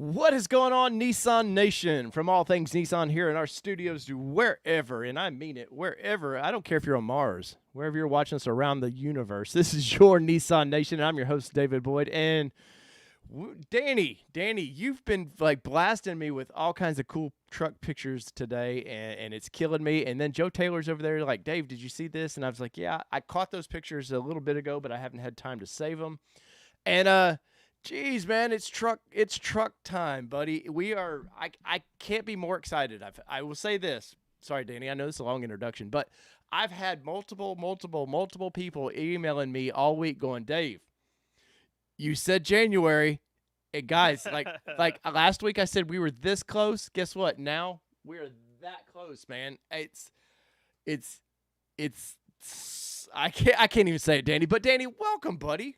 What is going on, Nissan Nation? From all things Nissan here in our studios to wherever, and I mean it, wherever. I don't care if you're on Mars, wherever you're watching us around the universe. This is your Nissan Nation. I'm your host, David Boyd. And Danny, you've been like blasting me with all kinds of cool truck pictures today, and it's killing me. And then Joe Taylor's over there like, Dave, did you see this? And I was like, yeah, I caught those pictures a little bit ago, but I haven't had time to save them. And geez, man, it's truck time, buddy. I can't be more excited. I will say this. Sorry, Danny, I know this is a long introduction, but I've had multiple people emailing me all week going, Dave, you said January. And guys, like last week I said we were this close. Guess what? Now we're that close, man. It's I can't even say it, Danny. But Danny, welcome, buddy.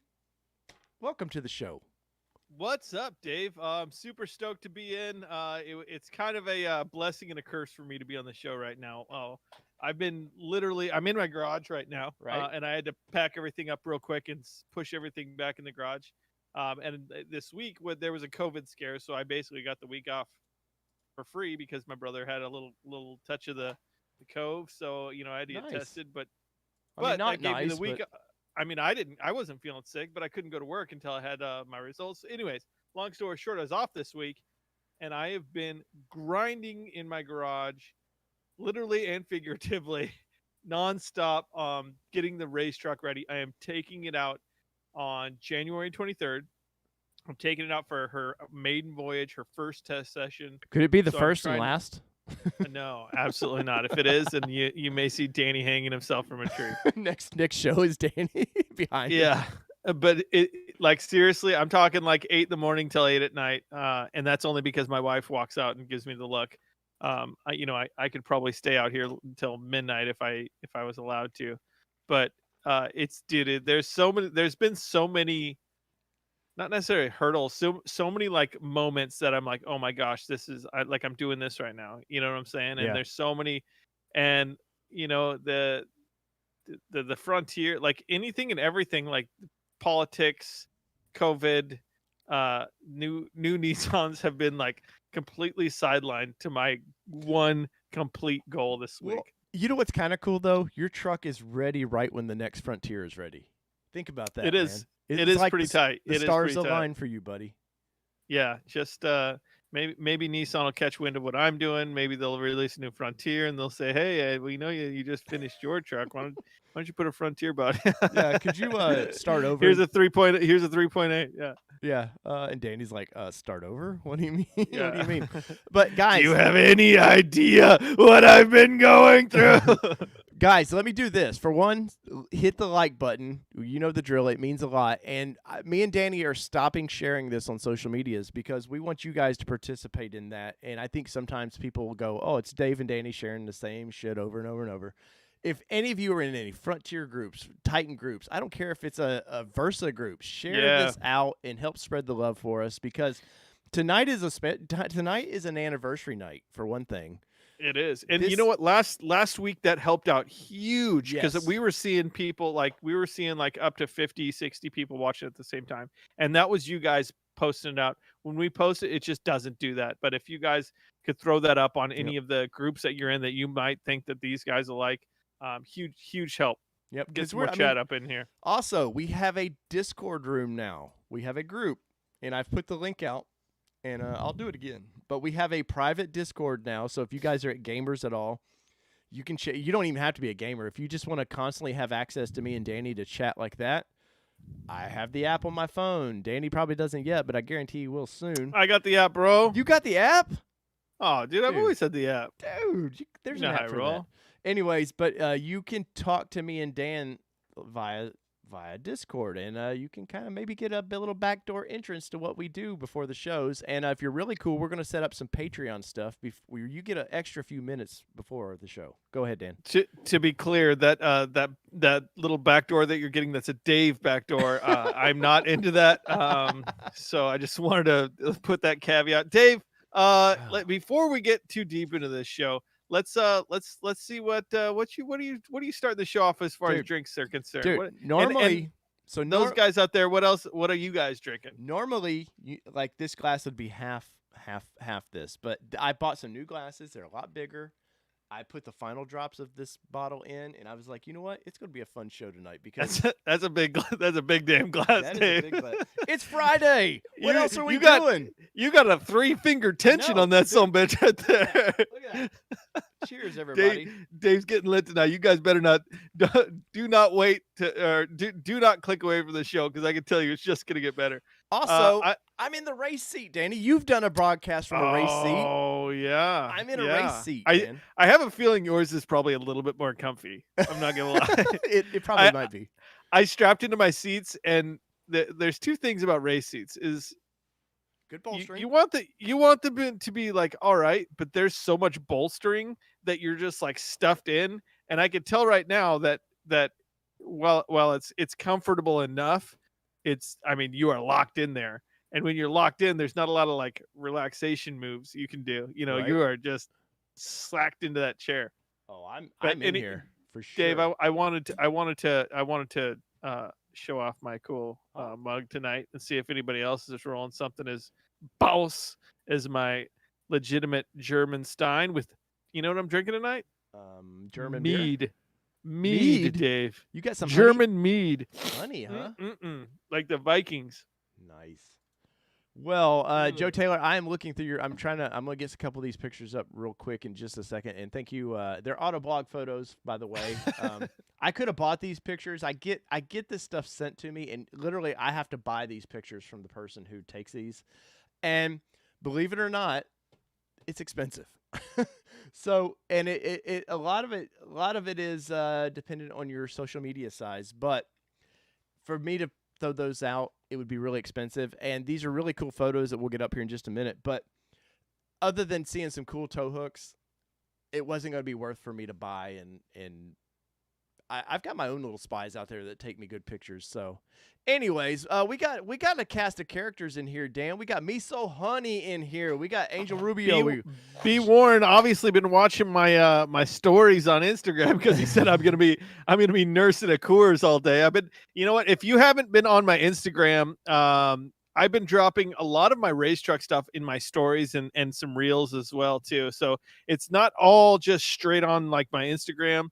Welcome to the show. What's up, Dave? I'm super stoked to be in. It's kind of a blessing and a curse for me to be on the show right now. I'm in my garage right now, Right. and I had to pack everything up real quick and push everything back in the garage. And this week, there was a COVID scare, so I basically got the week off for free because my brother had a little touch of the cove, so I had to get Nice. tested. But not that gave me nice, the week. but I wasn't feeling sick, but I couldn't go to work until I had my results. Anyways, long story short, I was off this week, and I have been grinding in my garage, literally and figuratively, nonstop, getting the race truck ready. I am taking it out on January 23rd. I'm taking it out for her maiden voyage, her first test session. could it be the So first and last? No, absolutely not. If it is, then you may see Danny hanging himself from a tree. next show is Danny behind. Yeah, but like seriously, I'm talking like 8 a.m. till 8 p.m. And that's only because my wife walks out and gives me the look. I could probably stay out here until midnight if I was allowed to, but there's been so many, not necessarily hurdles, so many like moments that I'm like, oh my gosh, I'm doing this right now. You know what I'm saying? And Yeah. there's so many, and the frontier, like anything and everything, like politics, COVID, new Nissans have been like completely sidelined to my one complete goal this week. Well, you know what's kind of cool though? Your truck is ready right when the next frontier is ready. Think about that. It is. Man. It is like pretty tight. The stars align for you, buddy. Yeah, just maybe Nissan will catch wind of what I'm doing. Maybe they'll release a new Frontier and they'll say, "Hey, we know you just finished your truck. Why don't you put a Frontier body?" Yeah, could you start over? Here's a 3.8. Yeah. Yeah, and Danny's like, start over? What do you mean? Yeah. What do you mean? But guys, do you have any idea what I've been going through? Guys, let me do this. For one, hit the like button. You know the drill. It means a lot. And me and Danny are stopping sharing this on social medias because we want you guys to participate in that. And I think sometimes people will go, oh, it's Dave and Danny sharing the same shit over and over and over. If any of you are in any Frontier groups, Titan groups, I don't care if it's a Versa group, share this out and help spread the love for us because tonight is an anniversary night, for one thing. It is. And you know what? Last week that helped out huge because Yes. we were seeing people like up to 50, 60 people watching at the same time. And that was you guys posting it out. When we post it, it just doesn't do that. But if you guys could throw that up on any of the groups that you're in that you might think that these guys will like, huge help. Yep. Get some more chat up in here. Also, we have a Discord room now. We have a group, and I've put the link out, and I'll do it again. But we have a private Discord now, so if you guys are at gamers at all, you can you don't even have to be a gamer. If you just want to constantly have access to me and Danny to chat like that, I have the app on my phone. Danny probably doesn't yet, but I guarantee he will soon. I got the app, bro. You got the app? Oh, dude, I've always had the app. Dude, there's an app for that. Anyways, but you can talk to me and Dan via Discord, and you can kind of maybe get a little backdoor entrance to what we do before the shows. And if you're really cool, we're going to set up some Patreon stuff where you get an extra few minutes before the show. Go ahead, Dan. To be clear, that little backdoor that you're getting, that's a Dave backdoor. I'm not into that. So I just wanted to put that caveat. Dave, before we get too deep into this show, let's see what are you starting the show off as far as drinks are concerned. Dude, normally So those guys out there, what else? What are you guys drinking? normally, like this glass would be half this, but I bought some new glasses. They're a lot bigger. I put the final drops of this bottle in, and I was like, you know what? It's going to be a fun show tonight because That's a big damn glass, that is Dave. a big glass. It's Friday. What else are we got, doing? You got a 3-finger tension on that son bitch right there. Look at that. Cheers, everybody. Dave's getting lit tonight. You guys better not do not wait to or do not click away from the show because I can tell you it's just gonna get better. Also, I'm in the race seat, Danny. You've done a broadcast from a race seat. Oh yeah, I'm in a race seat. I have a feeling yours is probably a little bit more comfy. I'm not gonna lie. it probably might be. I strapped into my seats, and there's two things about race seats: is good bolstering. You want them to be like all right, but there's so much bolstering that you're just like stuffed in, and I can tell right now that while it's comfortable enough, you are locked in there, and when you're locked in, there's not a lot of like relaxation moves you can do. You know, right. You are just slacked into that chair. Oh, I'm in here for sure, Dave. I wanted to show off my cool mug tonight and see if anybody else is rolling something as boss as my legitimate German Stein with, you know what I'm drinking tonight? German mead. Beer? Mead, Dave. You got some German mead. Honey, huh? Like the Vikings. Nice. Well, Joe Taylor, I am looking through I'm gonna get a couple of these pictures up real quick in just a second. And thank you. They're Autoblog photos, by the way. I could have bought these pictures. I get this stuff sent to me, and literally I have to buy these pictures from the person who takes these. And believe it or not, it's expensive. So, and a lot of it is dependent on your social media size. But for me to throw those out, it would be really expensive. And these are really cool photos that we'll get up here in just a minute. But other than seeing some cool tow hooks, it wasn't going to be worth for me to buy. And I've got my own little spies out there that take me good pictures. So anyways, we got a cast of characters in here, Dan. We got Miso Honey in here. We got Angel Rubio. B. Warren obviously been watching my my stories on Instagram because he said I'm gonna be nursing a Coors all day. You know what? If you haven't been on my Instagram, I've been dropping a lot of my race truck stuff in my stories and some reels as well too. So it's not all just straight on like my Instagram.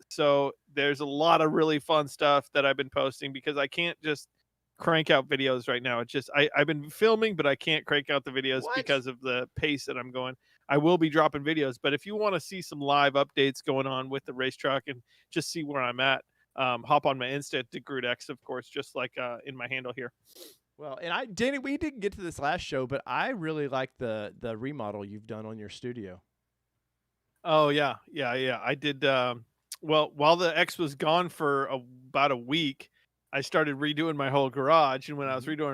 So there's a lot of really fun stuff that I've been posting because I can't just crank out videos right now. It's just I've been filming, but I can't crank out the videos because of the pace that I'm going. I will be dropping videos, but if you want to see some live updates going on with the race truck and just see where I'm at, hop on my Insta at DeGrootX, of course, just like in my handle here. Well, and Danny, we didn't get to this last show, but I really like the remodel you've done on your studio. Oh yeah. I did. Well, while the X was gone for about a week, I started redoing my whole garage. And when I was redoing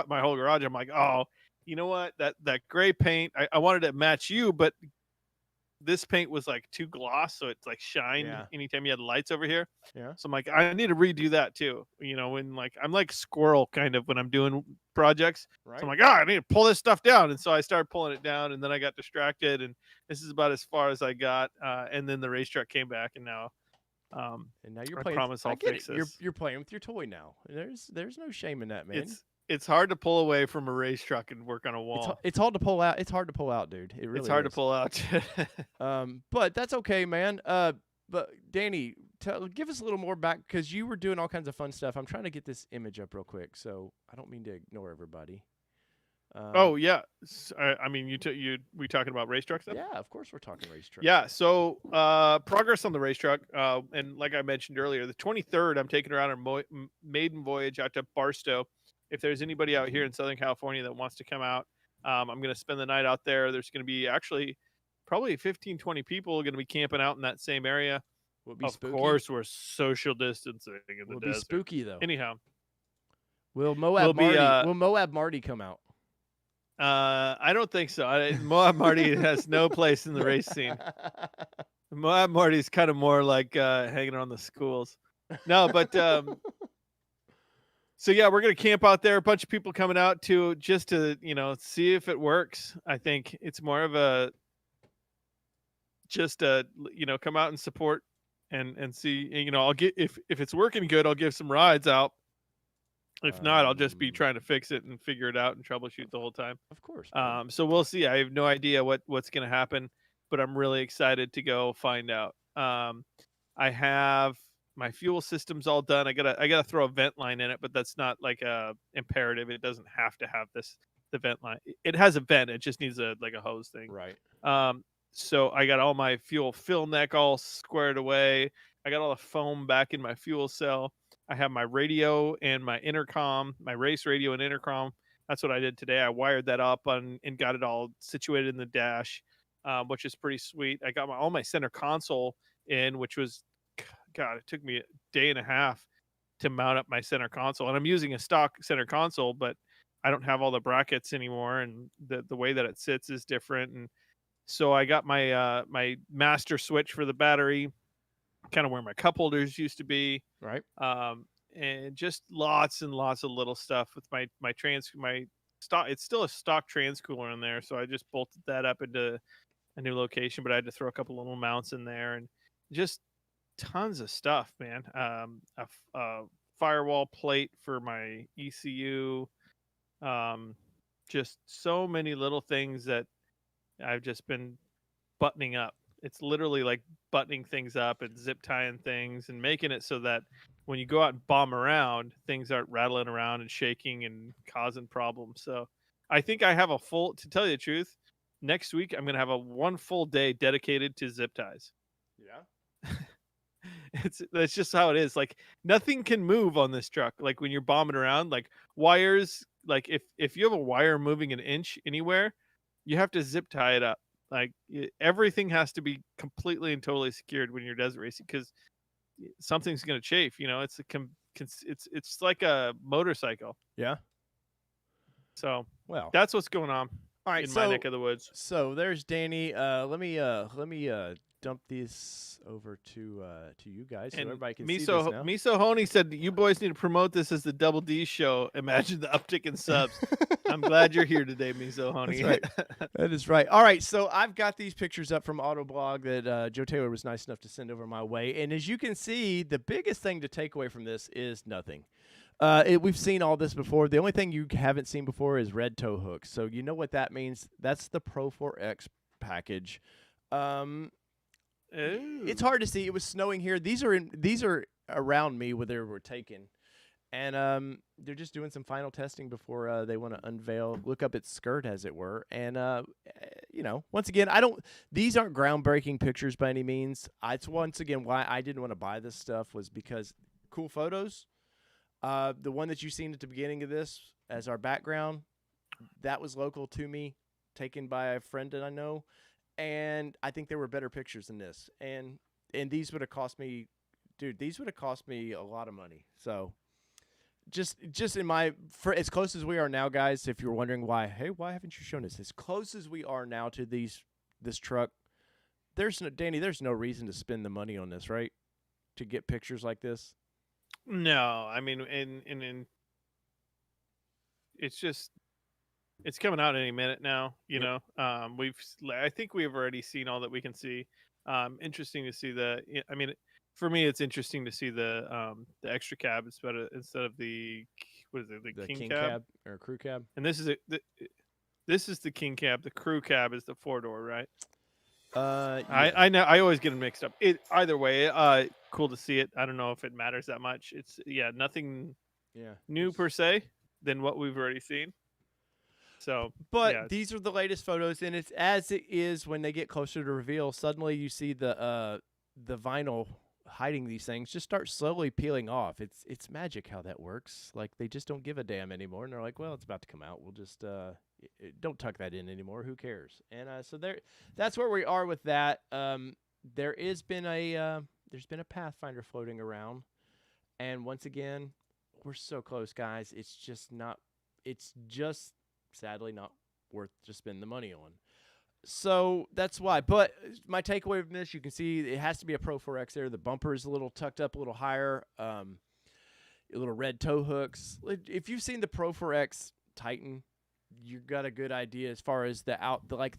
my whole garage, I'm like, oh, you know what? That gray paint, I wanted to match you, but this paint was like too gloss, so it's like shined anytime you had lights over here. Yeah. So I'm like, I need to redo that too. You know, when like I'm like squirrel kind of when I'm doing projects. Right. So I'm like, I need to pull this stuff down. And so I started pulling it down, and then I got distracted, and this is about as far as I got. And then the race truck came back, and now you're I playing. Promise I'll fix this. You're playing with your toy now. There's no shame in that, man. It's hard to pull away from a race truck and work on a wall. It's hard to pull out. It's hard to pull out, dude. It really It's hard is. to pull out. But that's okay, man. But Danny, give us a little more back because you were doing all kinds of fun stuff. I'm trying to get this image up real quick, so I don't mean to ignore everybody. Oh yeah, I mean we talking about race truck stuff? Yeah, of course we're talking race truck. Yeah, so progress on the race truck, and like I mentioned earlier, the 23rd I'm taking her on a maiden voyage out to Barstow. If there's anybody out here in Southern California that wants to come out, I'm going to spend the night out there. There's going to be actually probably 15, 20 people going to be camping out in that same area. Of course, we're social distancing in the desert. Be spooky though. Anyhow, will Moab Marty come out? I don't think so. Moab Marty has no place in the race scene. Moab Marty's kind of more like hanging around the schools. No, but so yeah, we're gonna camp out there. A bunch of people coming out to see if it works. I think it's more of a come out and support and see. I'll get if it's working good, I'll give some rides out. If not, I'll just be Um, trying to fix it and figure it out and troubleshoot the whole time. of course, bud. So we'll see. I have no idea what's going to happen, but I'm really excited to go find out. I have my fuel system's all done. I gotta throw a vent line in it, but that's not like a imperative. It doesn't have to have the vent line. It has a vent. It just needs a hose thing. Right. Um, so I got all my fuel fill neck all squared away. I got all the foam back in my fuel cell. I have my radio and my intercom, my race radio and intercom. That's what I did today. I wired that up and got it all situated in the dash, which is pretty sweet. I got all my center console in, which was, God, it took me a day and a half to mount up my center console. And I'm using a stock center console, but I don't have all the brackets anymore, and the way that it sits is different. And so I got my my master switch for the battery, kind of where my cup holders used to be, Right. and just lots and lots of little stuff with my stock. It's still a stock trans cooler in there, so I just bolted that up into a new location, but I had to throw a couple little mounts in there and just tons of stuff, man. A firewall plate for my ECU, just so many little things that I've just been buttoning up. It's literally like buttoning things up and zip tying things and making it so that when you go out and bomb around, things aren't rattling around and shaking and causing problems. So I think I have to tell you the truth, next week I'm going to have one full day dedicated to zip ties. Yeah. That's just how it is. Like nothing can move on this truck. Like when you're bombing around, like wires, like if you have a wire moving an inch anywhere, you have to zip tie it up. Like everything has to be completely and totally secured when you're desert racing, because something's going to chafe. It's like a motorcycle. Yeah. So Well. that's what's going on All right. in my neck of the woods. So there's Danny. Let me dump this over to you guys so And everybody can see this now. Miso Honey said, "You boys need to promote this as the Double D show. Imagine the uptick in subs." I'm glad you're here today, Miso Honey. That's right. That is right. All right, so I've got these pictures up from Autoblog that Joe Taylor was nice enough to send over my way, and as you can see, the biggest thing to take away from this is nothing. We've seen all this before. The only thing you haven't seen before is red tow hooks. So you know what that means. That's the Pro 4X package. It's hard to see. It was snowing here. These are around me where they were taken, and they're just doing some final testing before they want to look up its skirt, as it were. And once again, these aren't groundbreaking pictures by any means. It's once again why I didn't want to buy this stuff, was because cool photos. The one that you've seen at the beginning of this as our background, that was local to me, taken by a friend that I know. And I think there were better pictures than this. And these would have cost me, these would have cost me a lot of money. So just for as close as we are now, guys, if you're wondering why haven't you shown us? As close as we are now to this truck, Danny, there's no reason to spend the money on this, right? To get pictures like this. No, I mean, and it's coming out any minute now. I think we've already seen all that we can see. Interesting to see for me, it's interesting to see the extra cab instead of the king cab or crew cab. And this is the king cab. The crew cab is the 4-door, right? Yeah. I know. I always get them mixed up. Either way, cool to see it. I don't know if it matters that much. It's nothing new per se than what we've already seen. So, but these are the latest photos, and it's as it is when they get closer to reveal. Suddenly, you see the vinyl hiding these things just start slowly peeling off. It's magic how that works. Like they just don't give a damn anymore, and they're like, well, it's about to come out. We'll just don't tuck that in anymore. Who cares? And so that's where we are with that. There's been a Pathfinder floating around, and once again, we're so close, guys. It's just sadly not worth to spend the money on. So that's why. But my takeaway from this, you can see it has to be a Pro 4X there. The bumper is a little tucked up a little higher. Little red tow hooks. If you've seen the Pro 4X Titan, you've got a good idea as far as the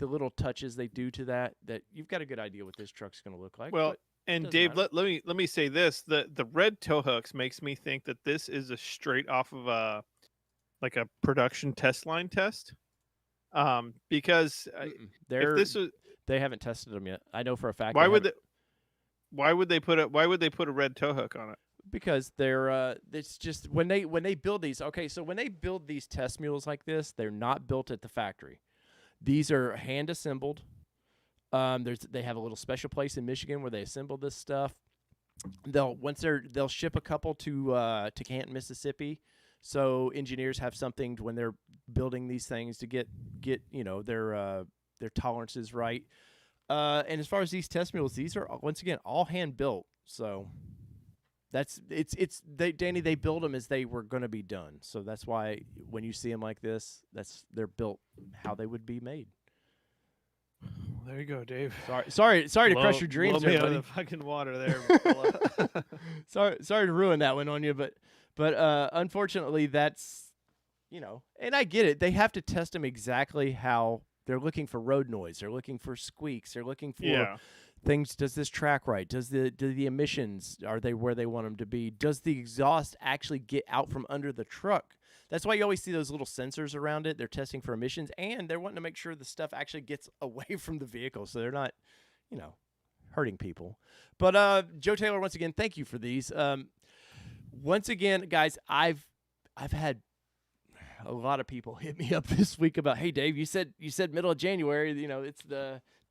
little touches they do to that you've got a good idea what this truck's going to look like. Well, And Doesn't Dave, matter. let me say this: the red toe hooks makes me think that this is a straight off of a like a production test line test. Because if They're this was, they haven't tested them yet. I know for a fact they why would haven't they, why would they put a red toe hook on it? because it's just when they build these. Okay, so when they build these test mules like this, they're not built at the factory. These are hand assembled. They have a little special place in Michigan where they assemble this stuff. They'll ship a couple to Canton, Mississippi. So engineers have something when they're building these things to get their tolerances right. And as far as these test mules, these are once again all hand built. So Danny, they build them as they were going to be done. So that's why when you see them like this, they're built how they would be made. There you go, Dave. Sorry to crush your dreams, blow me there, out buddy. of the fucking water there, fella. Sorry to ruin that one on you, but unfortunately, that's and I get it. They have to test them exactly how they're looking for road noise. They're looking for squeaks. They're looking for Yeah. things. Does this track right? Do the emissions, are they where they want them to be? Does the exhaust actually get out from under the truck? That's why you always see those little sensors around it. They're testing for emissions, and they're wanting to make sure the stuff actually gets away from the vehicle, so they're not, hurting people. But Joe Taylor, once again, thank you for these. Once again, guys, I've had a lot of people hit me up this week about, hey, Dave, you said middle of January.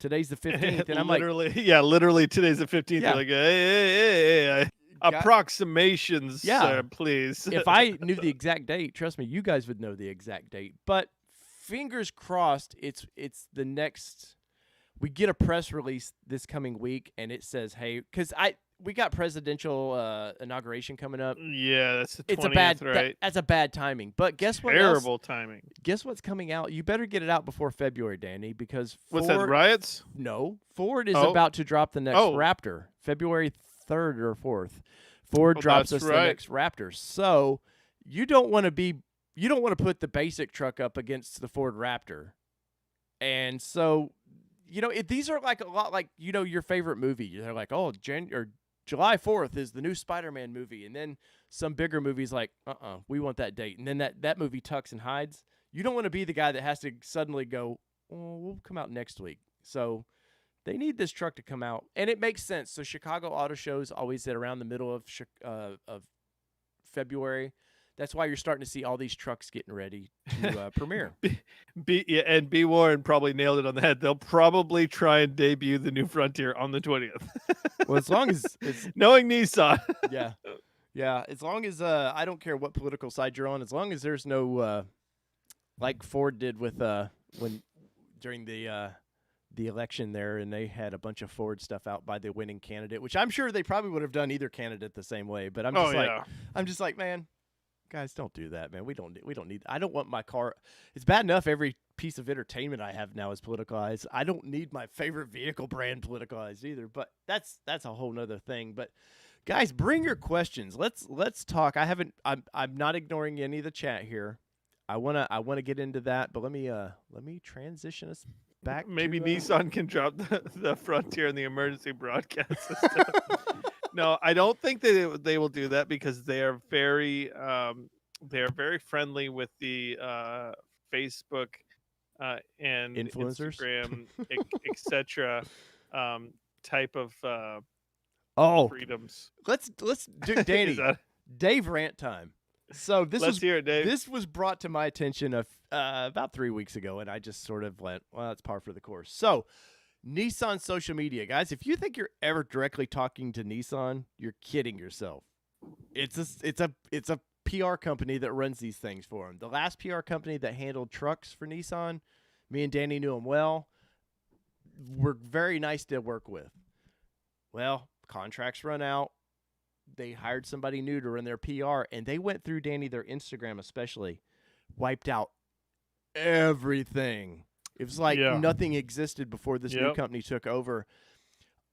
Today's the 15th, and I'm like, literally today's the 15th. Yeah. You're like, hey, approximations, Yeah. sir, please. if I knew the exact date, trust me, you guys would know the exact date. But fingers crossed, it's the next. We get a press release this coming week, and it says, "Hey," because we got presidential inauguration coming up. Yeah, that's the 20th, It's a bad right? that's a bad timing. But guess what? Terrible timing. Guess what's coming out? You better get it out before February, Danny, because What's that? Riots? No, Ford is Oh. about to drop the next Oh. Raptor, February 3rd or 4th. Ford Oh, drops that's us the right. next Raptor. So you don't want to put the basic truck up against the Ford Raptor. And so, these are like a lot like, your favorite movie. They're like, oh, July 4th is the new Spider-Man movie. And then some bigger movies like, we want that date. And then that movie tucks and hides. You don't want to be the guy that has to suddenly go, oh, we'll come out next week. So they need this truck to come out. And it makes sense. So Chicago Auto Shows always at around the middle of February. That's why you're starting to see all these trucks getting ready to premiere. B. Warren probably nailed it on the head. They'll probably try and debut the new Frontier on the 20th. Well, as long as it's knowing Nissan. yeah. As long as I don't care what political side you're on, as long as there's no like Ford did with when during the election there, and they had a bunch of Ford stuff out by the winning candidate, which I'm sure they probably would have done either candidate the same way. But I'm just like, man, guys, don't do that, man. We don't need. I don't want my car. It's bad enough every piece of entertainment I have now is politicalized. I don't need my favorite vehicle brand politicalized either. But that's a whole nother thing. But guys, bring your questions. Let's talk. I'm not ignoring any of the chat here. I wanna get into that, but let me transition us back. Maybe to, Nissan can drop the Frontier in the emergency broadcast system. No, I don't think they will do that because they are very friendly with the Facebook and Influencers? Instagram, etc. Type of freedoms. Let's do Danny. Dave rant time. So Let's hear it, Dave. This was brought to my attention about 3 weeks ago, and I just sort of went, well, that's par for the course. So Nissan social media, guys, if you think you're ever directly talking to Nissan, you're kidding yourself. It's a PR company that runs these things for them. The last PR company that handled trucks for Nissan, me and Danny knew them well, were very nice to work with. Well, contracts run out. They hired somebody new to run their PR, and they went through, Danny, their Instagram especially, wiped out everything. It was like nothing existed before this new company took over.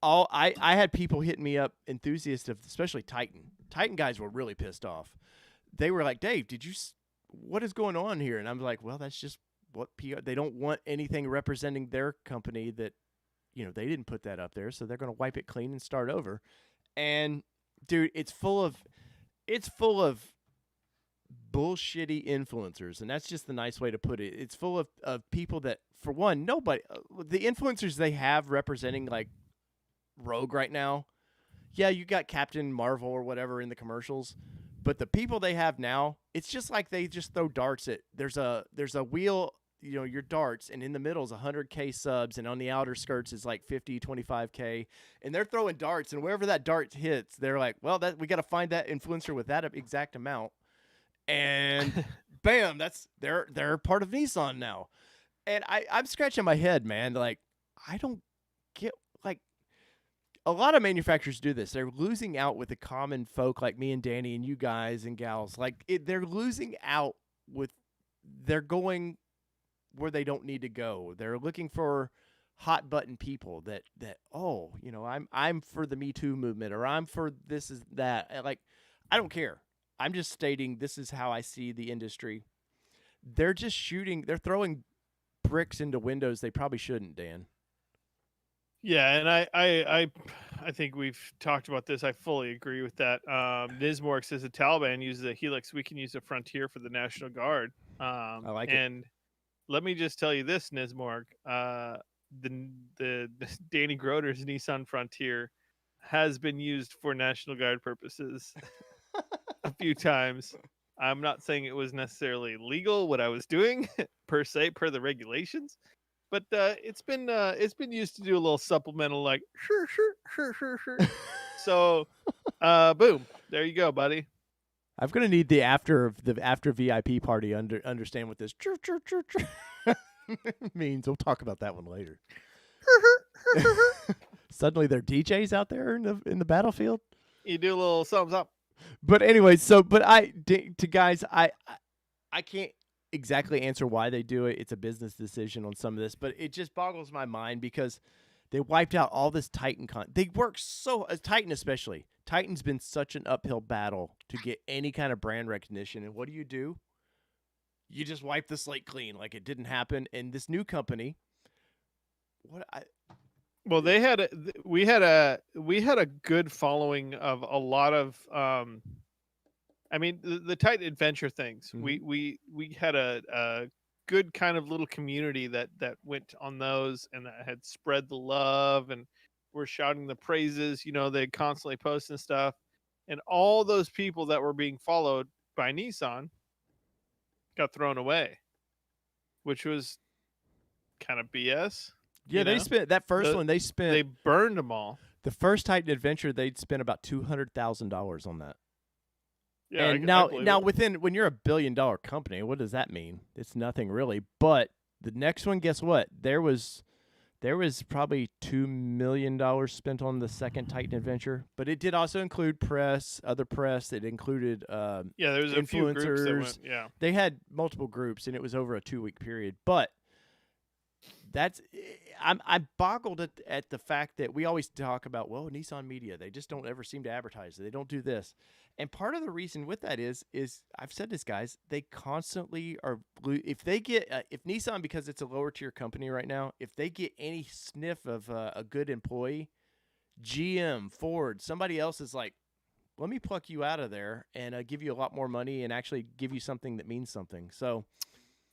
I had people hitting me up, enthusiasts of especially Titan. Titan guys were really pissed off. They were like, Dave, what is going on here? And I'm like, well, that's just what PR. They don't want anything representing their company that they didn't put that up there, so they're going to wipe it clean and start over. And dude, it's full of bullshitty influencers, and that's just the nice way to put it. It's full of people that, for one, nobody, the influencers they have representing like Rogue right now. Yeah, you got Captain Marvel or whatever in the commercials, but the people they have now, it's just like they just throw darts at. There's a wheel, your darts, and in the middle is 100K subs, and on the outer skirts is like 50, 25K, and they're throwing darts, and wherever that dart hits, they're like, well, that we got to find that influencer with that exact amount, and bam, they're part of Nissan now, and I'm scratching my head, man, like I don't get like. A lot of manufacturers do this. They're losing out with the common folk like me and Danny and you guys and gals. Like they're losing out with. They're going where they don't need to go. They're looking for hot button people that I'm for the Me Too movement, or I'm for this is that. Like I don't care. I'm just stating this is how I see the industry. They're just shooting. They're throwing bricks into windows they probably shouldn't, Dan. Yeah, and I think we've talked about this. I fully agree with that. Nismorg says the Taliban uses a Helix. We can use a Frontier for the National Guard. I like it. And let me just tell you this, Nismorg. The Danny Groder's Nissan Frontier has been used for National Guard purposes a few times. I'm not saying it was necessarily legal what I was doing per the regulations. But it's been used to do a little supplemental, like sure. So, boom, there you go, buddy. I'm gonna need the after VIP party understand what this means. We'll talk about that one later. Suddenly, there are DJs out there in the battlefield. You do a little thumbs up. But anyway, guys, I can't exactly answer why they do it. It's a business decision on some of this, but it just boggles my mind because they wiped out all this Titan they work so Titan especially. Titan's been such an uphill battle to get any kind of brand recognition, and what do? You just wipe the slate clean like it didn't happen. And this new company, well, we had a good following of a lot of I mean, the Titan Adventure things. Mm-hmm. We had a good kind of little community that went on those and that had spread the love and were shouting the praises. They constantly posting stuff, and all those people that were being followed by Nissan got thrown away, which was kind of BS. Yeah, they spent that first one. They burned them all. The first Titan Adventure, they'd spent about $200,000 on that. Yeah, and now when you're $1 billion company, what does that mean? It's nothing really. But the next one, guess what? There was probably $2 million spent on the second Titan Adventure, but it did also include other press. It included there was influencers. A few groups that went, yeah, they had multiple groups, and it was over a 2-week period. But I'm boggled at the fact that we always talk about, well, Nissan Media, they just don't ever seem to advertise. They don't do this. And part of the reason with that is I've said this, guys, they constantly are, if Nissan, because it's a lower tier company right now, if they get any sniff of a good employee, GM, Ford, somebody else is like, let me pluck you out of there and give you a lot more money and actually give you something that means something. So,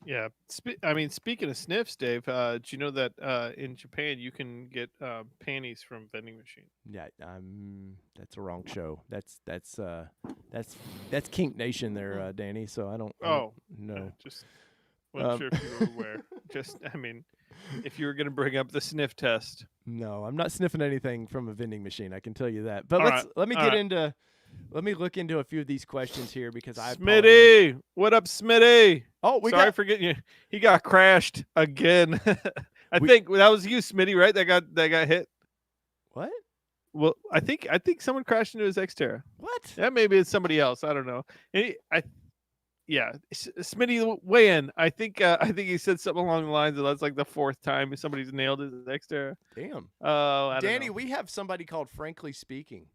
yeah. Speaking of sniffs, Dave, do you know that in Japan you can get panties from vending machine? Yeah, that's a wrong show. That's Kink Nation there, Danny. So I don't know. Just wasn't sure if you were aware. If you were going to bring up the sniff test. No, I'm not sniffing anything from a vending machine. I can tell you that. But let me look into a few of these questions here because Smitty, what up, Smitty? Oh, sorry for getting you. He got crashed again. I think that was you, Smitty, right? That got hit. What? Well, I think someone crashed into his Xterra. What? Yeah, maybe it's somebody else. I don't know. Smitty, weigh in. I think he said something along the lines of that's like the fourth time somebody's nailed his Xterra. Damn. Oh, Danny, we have somebody called Frankly Speaking.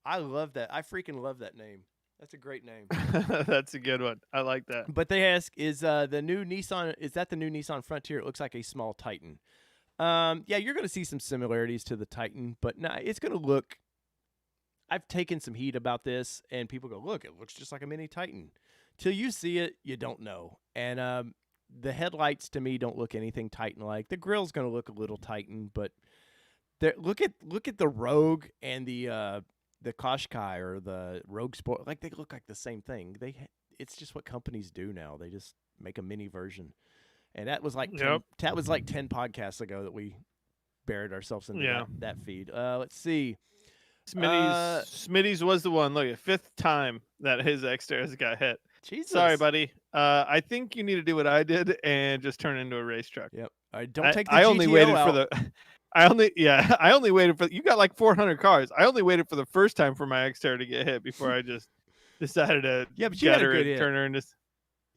I love that. I freaking love that name. That's a great name. That's a good one. I like that. But they ask, is that the new Nissan Frontier? It looks like a small Titan. Yeah, you're going to see some similarities to the Titan, but nah, it's going to look. I've taken some heat about this, and people go, "Look, it looks just like a mini Titan." Till you see it, you don't know. And the headlights to me don't look anything Titan-like. The grill's going to look a little Titan, but look at the Rogue and the Qashqai or the Rogue Sport. Like they look like the same thing. It's just what companies do now. They just make a mini version. And that was like 10 podcasts ago that we buried ourselves into that feed. Let's see. Smitty's was the one. Look, 5th time that his Xterras got hit. Jesus. Sorry, buddy. I think you need to do what I did and just turn it into a race truck. Yep. Don't take the I GTO only waited out. for the. I only waited for. You got like 400 cars. I only waited for the first time for my Xterra to get hit before I just decided to but you had a good hit. turn her into.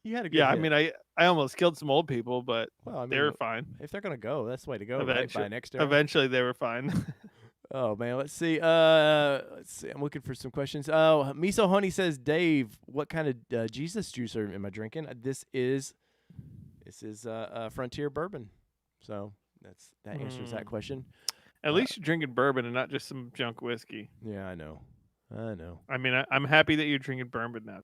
You had a good hit. I mean, I almost killed some old people, but they were fine. If they're gonna go, that's the way to go. Eventually, right? By an Xterra. Eventually, they were fine. Oh man, let's see. I'm looking for some questions. Oh, Miso Honey says, Dave, what kind of Jesus juicer am I drinking? This is Frontier bourbon. So that answers that question. At least you're drinking bourbon and not just some junk whiskey. Yeah, I know. I mean, I'm happy that you're drinking bourbon now.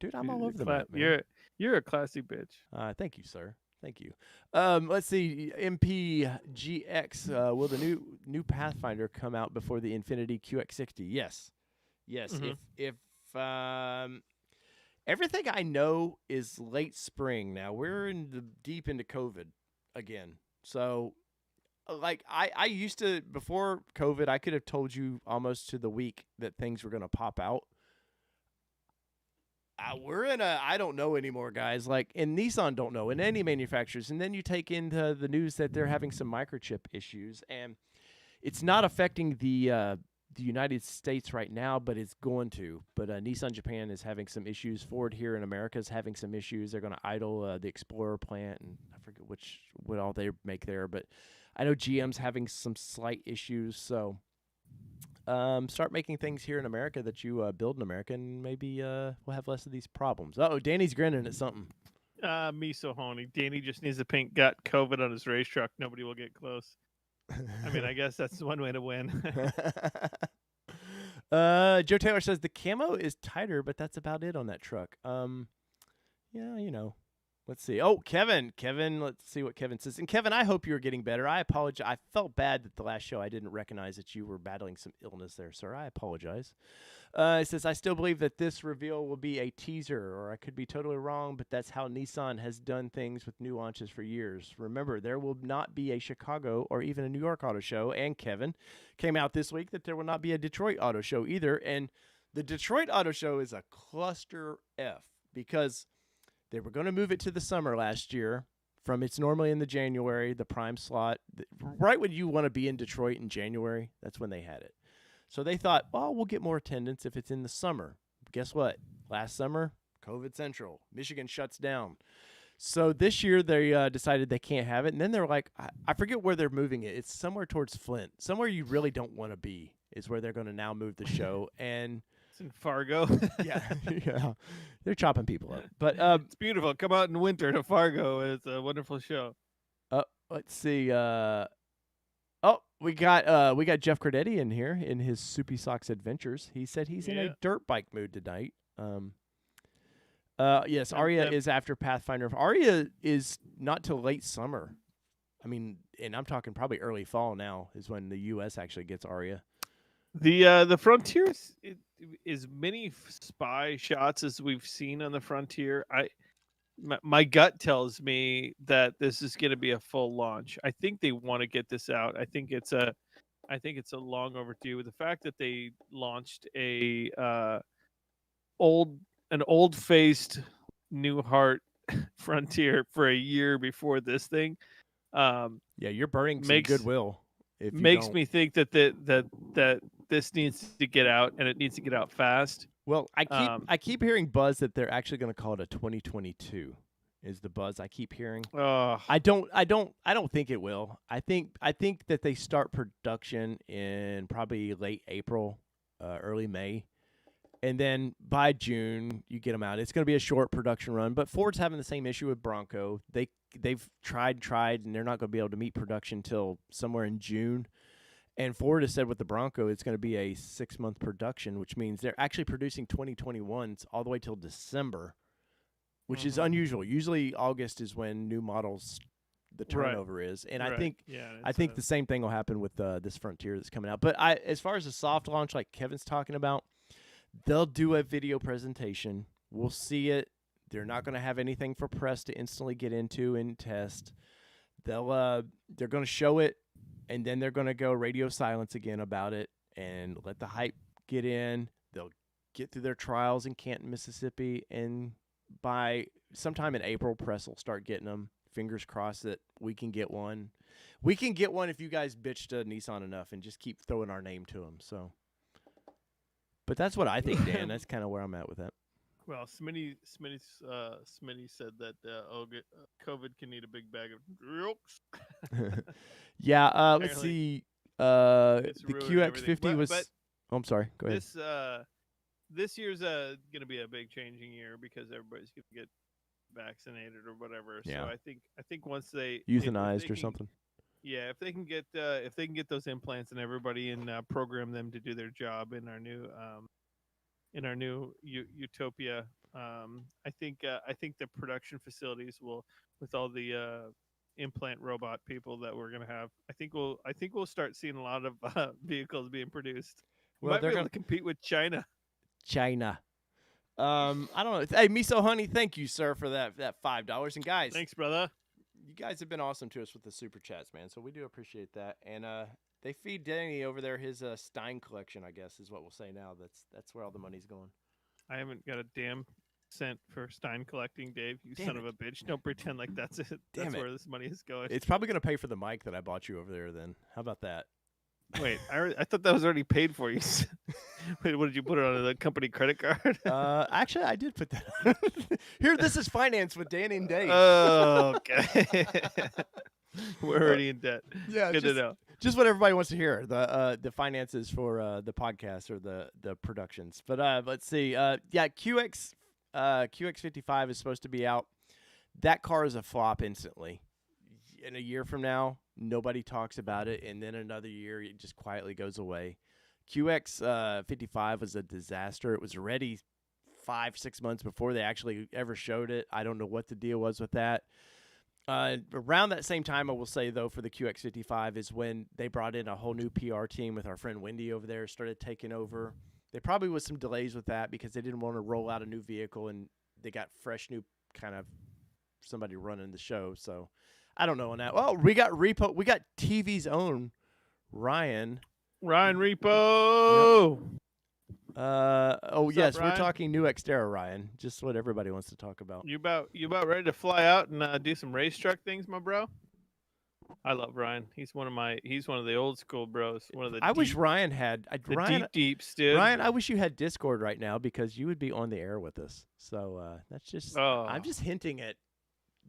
Dude, I'm all over the map, man. You're a classy bitch. Thank you, sir. Thank you. Let's see. MPGX. Will the new Pathfinder come out before the Infinity QX60? Yes. Mm-hmm. If everything I know is late spring now. We're deep into COVID again. So, like I used to before COVID, I could have told you almost to the week that things were going to pop out. We're in I don't know anymore, guys. Like, and Nissan don't know, and any manufacturers. And then you take into the news that they're having some microchip issues, and it's not affecting the United States right now, but it's going to. But Nissan Japan is having some issues. Ford here in America is having some issues. They're going to idle the Explorer plant, and I forget what all they make there. But I know GM's having some slight issues, so. Start making things here in America that you build in America, and maybe we'll have less of these problems. Oh, Danny's grinning at something. Me so horny. Danny just needs to paint got COVID on his race truck. Nobody will get close. I mean, I guess that's one way to win. Joe Taylor says the camo is tighter, but that's about it on that truck. Yeah, you know. Let's see. Oh, Kevin, let's see what Kevin says. And Kevin, I hope you're getting better. I apologize. I felt bad that the last show I didn't recognize that you were battling some illness there, sir. I apologize. It says, I still believe that this reveal will be a teaser, or I could be totally wrong, but that's how Nissan has done things with new launches for years. Remember, there will not be a Chicago or even a New York auto show, and Kevin came out this week that there will not be a Detroit auto show either, and the Detroit auto show is a cluster F because they were going to move it to the summer last year from it's normally in the January, the prime slot. Right when you want to be in Detroit in January, that's when they had it. So they thought, well, we'll get more attendance if it's in the summer. Guess what? Last summer, COVID Central. Michigan shuts down. So this year they decided they can't have it. And then they're like, I forget where they're moving it. It's somewhere towards Flint. Somewhere you really don't want to be is where they're going to now move the show. And it's in Fargo. yeah. They're chopping people up. But it's beautiful. Come out in winter to Fargo. It's a wonderful show. Let's see. We got Jeff Cordetti in here in his Soupy Socks Adventures. He said he's in a dirt bike mood tonight. Yes, Aria is after Pathfinder. Aria is not till late summer. I mean, and I'm talking probably early fall now is when the U.S. actually gets Aria. The Frontier is many spy shots as we've seen on the Frontier. My gut tells me that this is going to be a full launch. I think they want to get this out. I think it's a long overdue. The fact that they launched an old-faced New Heart Frontier for a year before this thing. You're burning some goodwill. Makes me think that this needs to get out, and it needs to get out fast. Well, I keep hearing buzz that they're actually going to call it a 2022. Is the buzz I keep hearing? I don't think it will. I think that they start production in probably late April, early May, and then by June you get them out. It's going to be a short production run. But Ford's having the same issue with Bronco. they've tried, and they're not going to be able to meet production till somewhere in June. And Ford has said with the Bronco, it's going to be a 6-month production, which means they're actually producing 2021s all the way till December, which is unusual. Usually August is when new models, the turnover is. And I think the same thing will happen with this Frontier that's coming out. But as far as a soft launch like Kevin's talking about, they'll do a video presentation. We'll see it. They're not going to have anything for press to instantly get into and test. They're going to show it. And then they're going to go radio silence again about it and let the hype get in. They'll get through their trials in Canton, Mississippi, and by sometime in April, press will start getting them. Fingers crossed that we can get one. We can get one if you guys bitch to Nissan enough and just keep throwing our name to them. So, but that's what I think, Dan. That's kind of where I'm at with that. Well, Smitty said that COVID can eat a big bag of jokes. Yeah, let's see. The QX50 was. I'm sorry. Go ahead. This year's going to be a big changing year because everybody's going to get vaccinated or whatever. Yeah. So I think once they euthanized or something. Yeah, if they can get those implants in everybody and program them to do their job in our new utopia, I think the production facilities will, with all the implant robot people that we're gonna have, I think we'll start seeing a lot of vehicles being produced. Well, might be able to compete with China. I don't know. Hey, Miso Honey, thank you, sir, for that $5. And guys, thanks, brother. You guys have been awesome to us with the super chats, man. So we do appreciate that. And they feed Danny over there his Stein collection, I guess, is what we'll say now. That's where all the money's going. I haven't got a damn cent for Stein collecting, Dave. You son of a bitch! Don't pretend like that's it. That's where this money is going. It's probably gonna pay for the mic that I bought you over there. Then how about that? Wait, I thought that was already paid for you. Wait, what did you put it on the company credit card? Actually, I did put that on. Here, this is finance with Danny and Dave. Oh, okay. We're already in debt. Yeah, good to know. Just what everybody wants to hear, the finances for the podcast or the productions. But let's see. QX55 is supposed to be out. That car is a flop instantly. In a year from now, nobody talks about it, and then another year, it just quietly goes away. QX55 was a disaster. It was ready 5-6 months before they actually ever showed it. I don't know what the deal was with that. Around that same time, I will say, though, for the QX55 is when they brought in a whole new PR team with our friend Wendy over there, started taking over. There probably was some delays with that because they didn't want to roll out a new vehicle, and they got fresh new kind of somebody running the show. So I don't know on that. Well, we got Repo. We got TV's own Ryan. Ryan Repo. Yep. What's yes, up, Ryan? we're talking new Xterra, Ryan. Just what everybody wants to talk about. You about ready to fly out and do some race truck things, my bro? I love Ryan. He's one of the old school bros. I wish Ryan had deeps, dude. Ryan, I wish you had Discord right now because you would be on the air with us. So that's just I'm just hinting at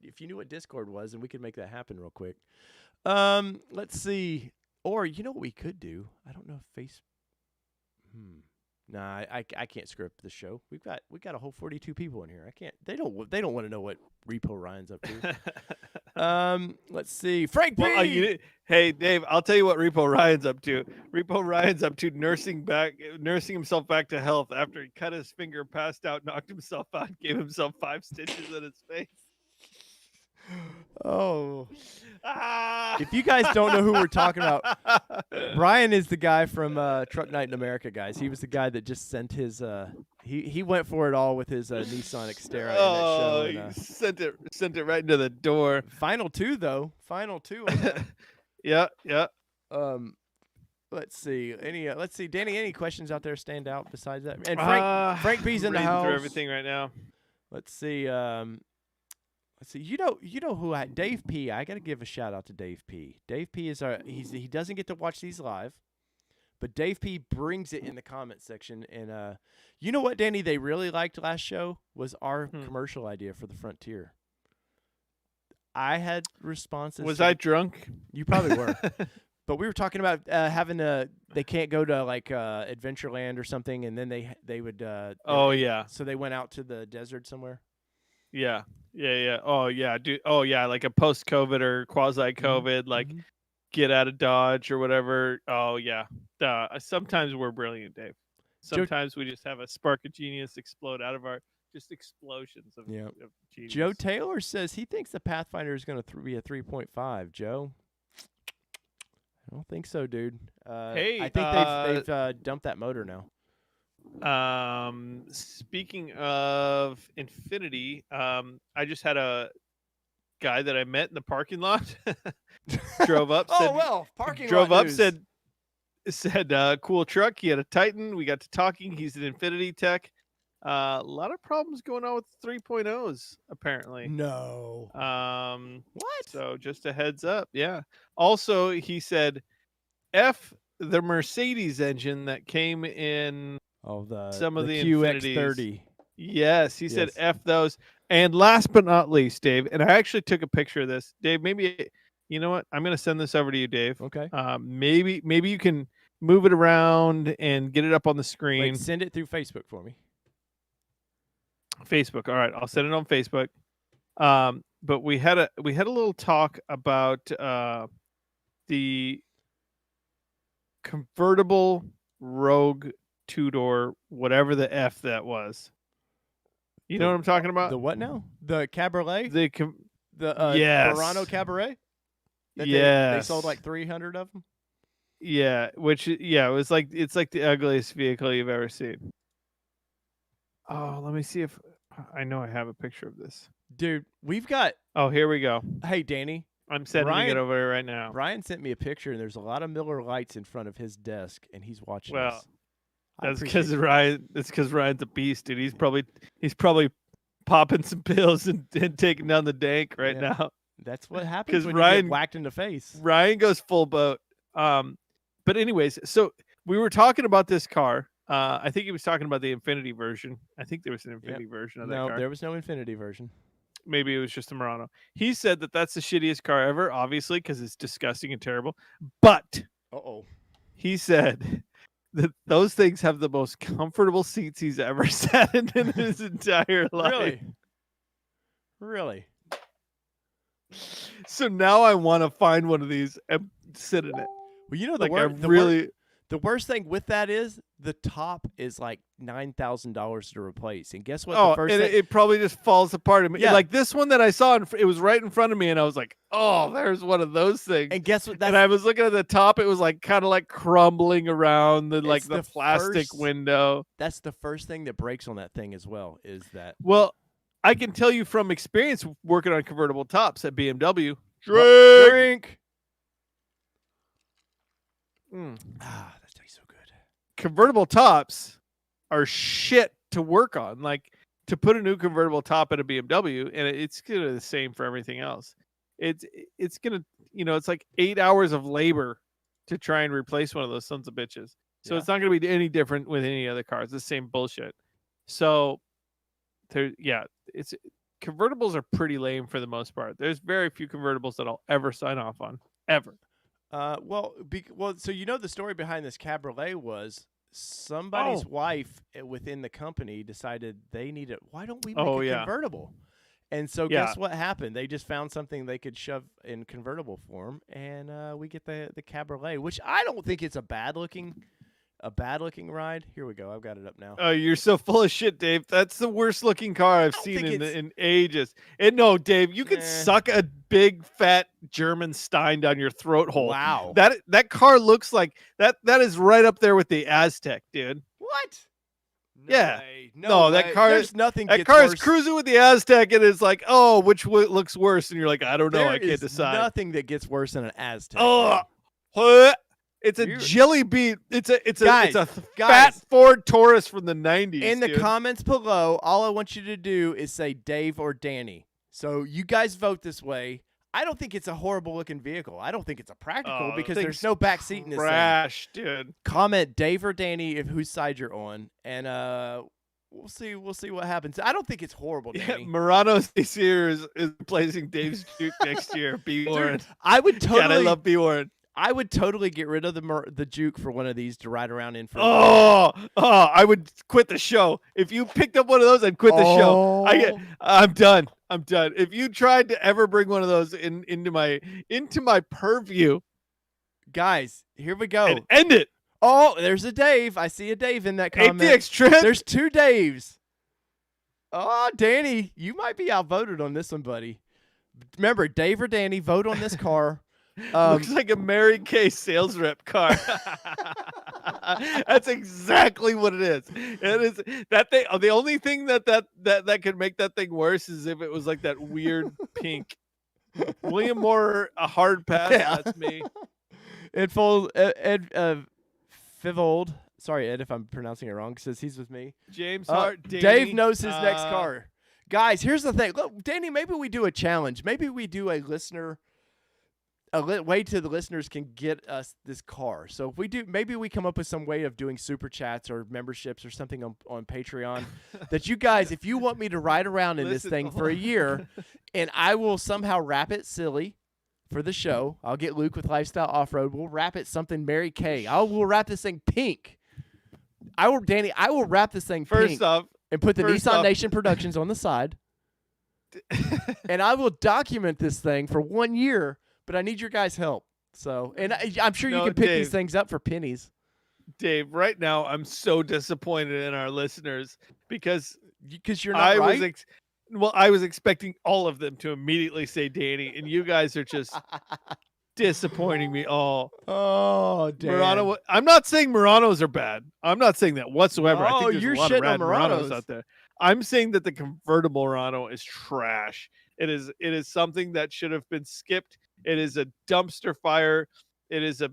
if you knew what Discord was, and we could make that happen real quick. Let's see. Or you know what we could do? I don't know if Nah, I can't script the show. We got a whole 42 people in here. I can't. They don't want to know what Repo Ryan's up to. Let's see. Frank B. Well, hey Dave, I'll tell you what Repo Ryan's up to. Repo Ryan's up to nursing himself back to health after he cut his finger, passed out, knocked himself out, gave himself 5 stitches in his face. Oh. If you guys don't know who we're talking about, Brian is the guy from Truck Night in America, guys. He was the guy that just sent his he went for it all with his Nissan Xterra in that show. And, he sent it right into the door. Final two. Yeah. Let's see. Danny, any questions out there stand out besides that? And Frank B's in the house. Through everything right now. Let's see. You know who Dave P. I got to give a shout out to Dave P. Dave P. is he doesn't get to watch these live, but Dave P. brings it in the comment section. And you know what, Danny, they really liked last show was our commercial idea for the Frontier. I had responses. Was I drunk? You probably were. But we were talking about they can't go to like Adventureland or something, and then they would. Yeah. So they went out to the desert somewhere. Yeah. Yeah. Oh yeah, dude. Oh yeah, like a post-COVID or quasi-COVID, like Mm-hmm. get out of Dodge or whatever. Oh yeah. Sometimes we're brilliant, Dave. Joe, Sometimes we just have a spark of genius explode out of our just explosions yeah. of Joe genius. Taylor says he thinks the Pathfinder is going to be a 3.5. Joe, I don't think so, dude. I Hey, think they've dumped that motor now. speaking of Infinity, I just had a guy that I met in the parking lot drove up, Oh said well, parking lot drove up, news. said cool truck. He had a Titan. We got to talking. He's an Infinity tech. A lot of problems going on with 3.0s apparently. No. What? So just a heads up. Yeah. Also, he said F the Mercedes engine that came in Oh, some of the the Infinities. QX30. Yes, he said Yes. F those. And last but not least, Dave, and I actually took a picture of this. Dave, maybe you know what? I'm gonna send this over to you, Dave. Okay. Maybe you can move it around and get it up on the screen. Wait, send it through Facebook for me. Facebook. All right, I'll send it on Facebook. But we had a little talk about the convertible Rogue two-door, whatever the F that was. You know what I'm talking about? The what now? The Cabriolet? The yes. Murano Cabaret? They sold like 300 of them? Yeah, it was like it's like the ugliest vehicle you've ever seen. Oh, let me see if I know I have a picture of this. Dude, we've got. Oh, here we go. Hey, Danny. I'm sending it over here right now. Brian sent me a picture, and there's a lot of Miller Lights in front of his desk, and he's watching Well, us. that's because Ryan. That's because Ryan's a beast, dude. He's probably popping some pills and taking down the dank right now. That's what happens when you get whacked in the face. Ryan goes full boat. But anyways, so we were talking about this car. I think he was talking about the Infinity version. I think there was an Infinity version of that car. No, there was no Infinity version. Maybe it was just a Murano. He said that that's the shittiest car ever, obviously, because it's disgusting and terrible. But he said that those things have the most comfortable seats he's ever sat in his entire life. Really? So now I want to find one of these and sit in it. Well, you know, the worst thing with that is the top is like $9,000 to replace. And guess what? It probably just falls apart. Yeah. Like this one that I saw, it was right in front of me, and I was like, oh, there's one of those things. And guess what? And I was looking at the top. It was like kind of like crumbling around the plastic window. That's the first thing that breaks on that thing as well, is that. Well, I can tell you from experience working on convertible tops at BMW. Drink. That tastes so good. Convertible tops are shit to work on. Like to put a new convertible top at a BMW, and it's gonna be the same for everything else. It's gonna, it's like 8 hours of labor to try and replace one of those sons of bitches. So it's not gonna be any different with any other cars. It's the same bullshit. So it's convertibles are pretty lame for the most part. There's very few convertibles that I'll ever sign off on, ever. So the story behind this Cabriolet was somebody's wife within the company decided they needed. Why don't we make a convertible? And so guess what happened? They just found something they could shove in convertible form, and we get the Cabriolet, which I don't think it's a bad looking ride. Here we go. I've got it up now. Oh, you're so full of shit, Dave. that's the worst looking car I've seen in ages. And no, Dave, you could suck a big fat German Stein down your throat hole. Wow. That car looks like that is right up there with the Aztec, dude. What? No, that car. There's nothing. That car is cruising with the Aztec, and it's like, oh, which looks worse? And you're like, I don't know. I can't decide. Nothing that gets worse than an Aztec. It's a jelly bean. It's a fat Ford Taurus from the 90s. In the comments below, all I want you to do is say Dave or Danny. So you guys vote this way. I don't think it's a horrible looking vehicle. I don't think it's a practical because there's no back seat in this thing. Dude. Comment Dave or Danny if whose side you're on, and we'll see what happens. I don't think it's horrible, Danny. Murano this year is replacing Dave's Duke next year. B Warren. I would totally. I love B Warren. I would totally get rid of the Juke for one of these to ride around in for. I would quit the show. If you picked up one of those, I'd quit the show. I'm done. I'm done. If you tried to ever bring one of those into my purview, guys, here we go. And end it. Oh, there's a Dave. I see a Dave in that comment. ATX Trent. There's 2 Daves. Oh, Danny, you might be outvoted on this one, buddy. Remember, Dave or Danny, vote on this car. Looks like a Mary Kay sales rep car. That's exactly what it is. It is that thing. The only thing that could make that thing worse is if it was like that weird pink. William Moore, a hard pass. Yeah. That's me. Ed Fivold. Sorry, Ed, if I'm pronouncing it wrong, says he's with me. James Hart. Dave knows his next car. Guys, here's the thing. Look, Danny, maybe we do a challenge. Maybe we do a listener. Way to the listeners can get us this car. So if we do, maybe we come up with some way of doing super chats or memberships or something on Patreon that you guys, if you want me to ride around in this thing for a year, and I will somehow wrap it silly for the show. I'll get Luke with Lifestyle Off-Road. We'll wrap it something Mary Kay. We'll wrap this thing pink. I will wrap this thing pink and put the Nissan Nation Productions on the side. And I will document this thing for 1 year. But I need your guys' help. So, and I'm sure you can pick these things up for pennies. Dave, right now I'm so disappointed in our listeners because you're not right. I was expecting all of them to immediately say Danny, and you guys are just disappointing me all. Oh, damn. Murano. I'm not saying Muranos are bad. I'm not saying that whatsoever. I think there's a lot of rad Muranos out there. I'm saying that the convertible Murano is trash. It is something that should have been skipped. It is a dumpster fire. It is a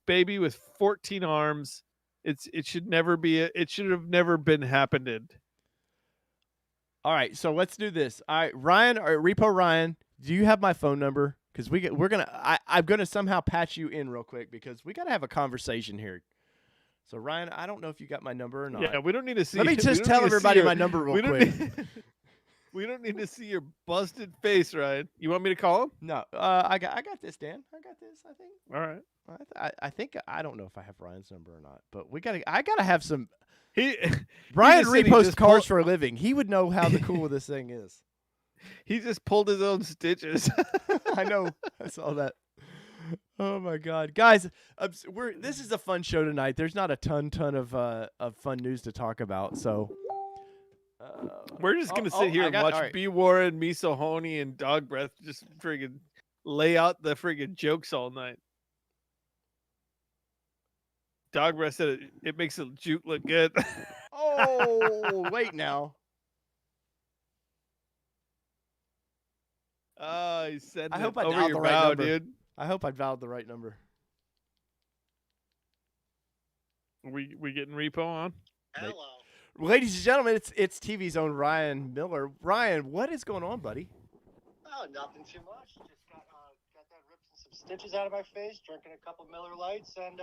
baby with 14 arms. It should have never been happened. All right, so let's do this. All right, Ryan or Repo Ryan, do you have my phone number? Because I'm gonna somehow patch you in real quick because we gotta have a conversation here. So Ryan, I don't know if you got my number or not. Yeah, we don't need to see. Let me just tell everybody my number real quick. We don't need to see your busted face, Ryan. You want me to call him? No, I got this, Dan. I got this. I think. All right. I think I don't know if I have Ryan's number or not, but I gotta have some. Ryan reposts cars for a living. He would know how cool this thing is. He just pulled his own stitches. I know. I saw that. Oh my God, guys! This is a fun show tonight. There's not a ton of fun news to talk about, so. We're just gonna sit here and watch B. Warren, Miso Honey, and Dog Breath just friggin' lay out the friggin' jokes all night. Dog Breath said it makes the Juke look good. Oh, wait now. He's sending I hope I over dialed your the right bow, number. dude. I hope I dialed the right number. We getting Repo on? Hello. Ladies and gentlemen, it's TV's own Ryan Miller. Ryan, what is going on, buddy? Oh, nothing too much. Just got that ripping some stitches out of my face, drinking a couple Miller Lights, and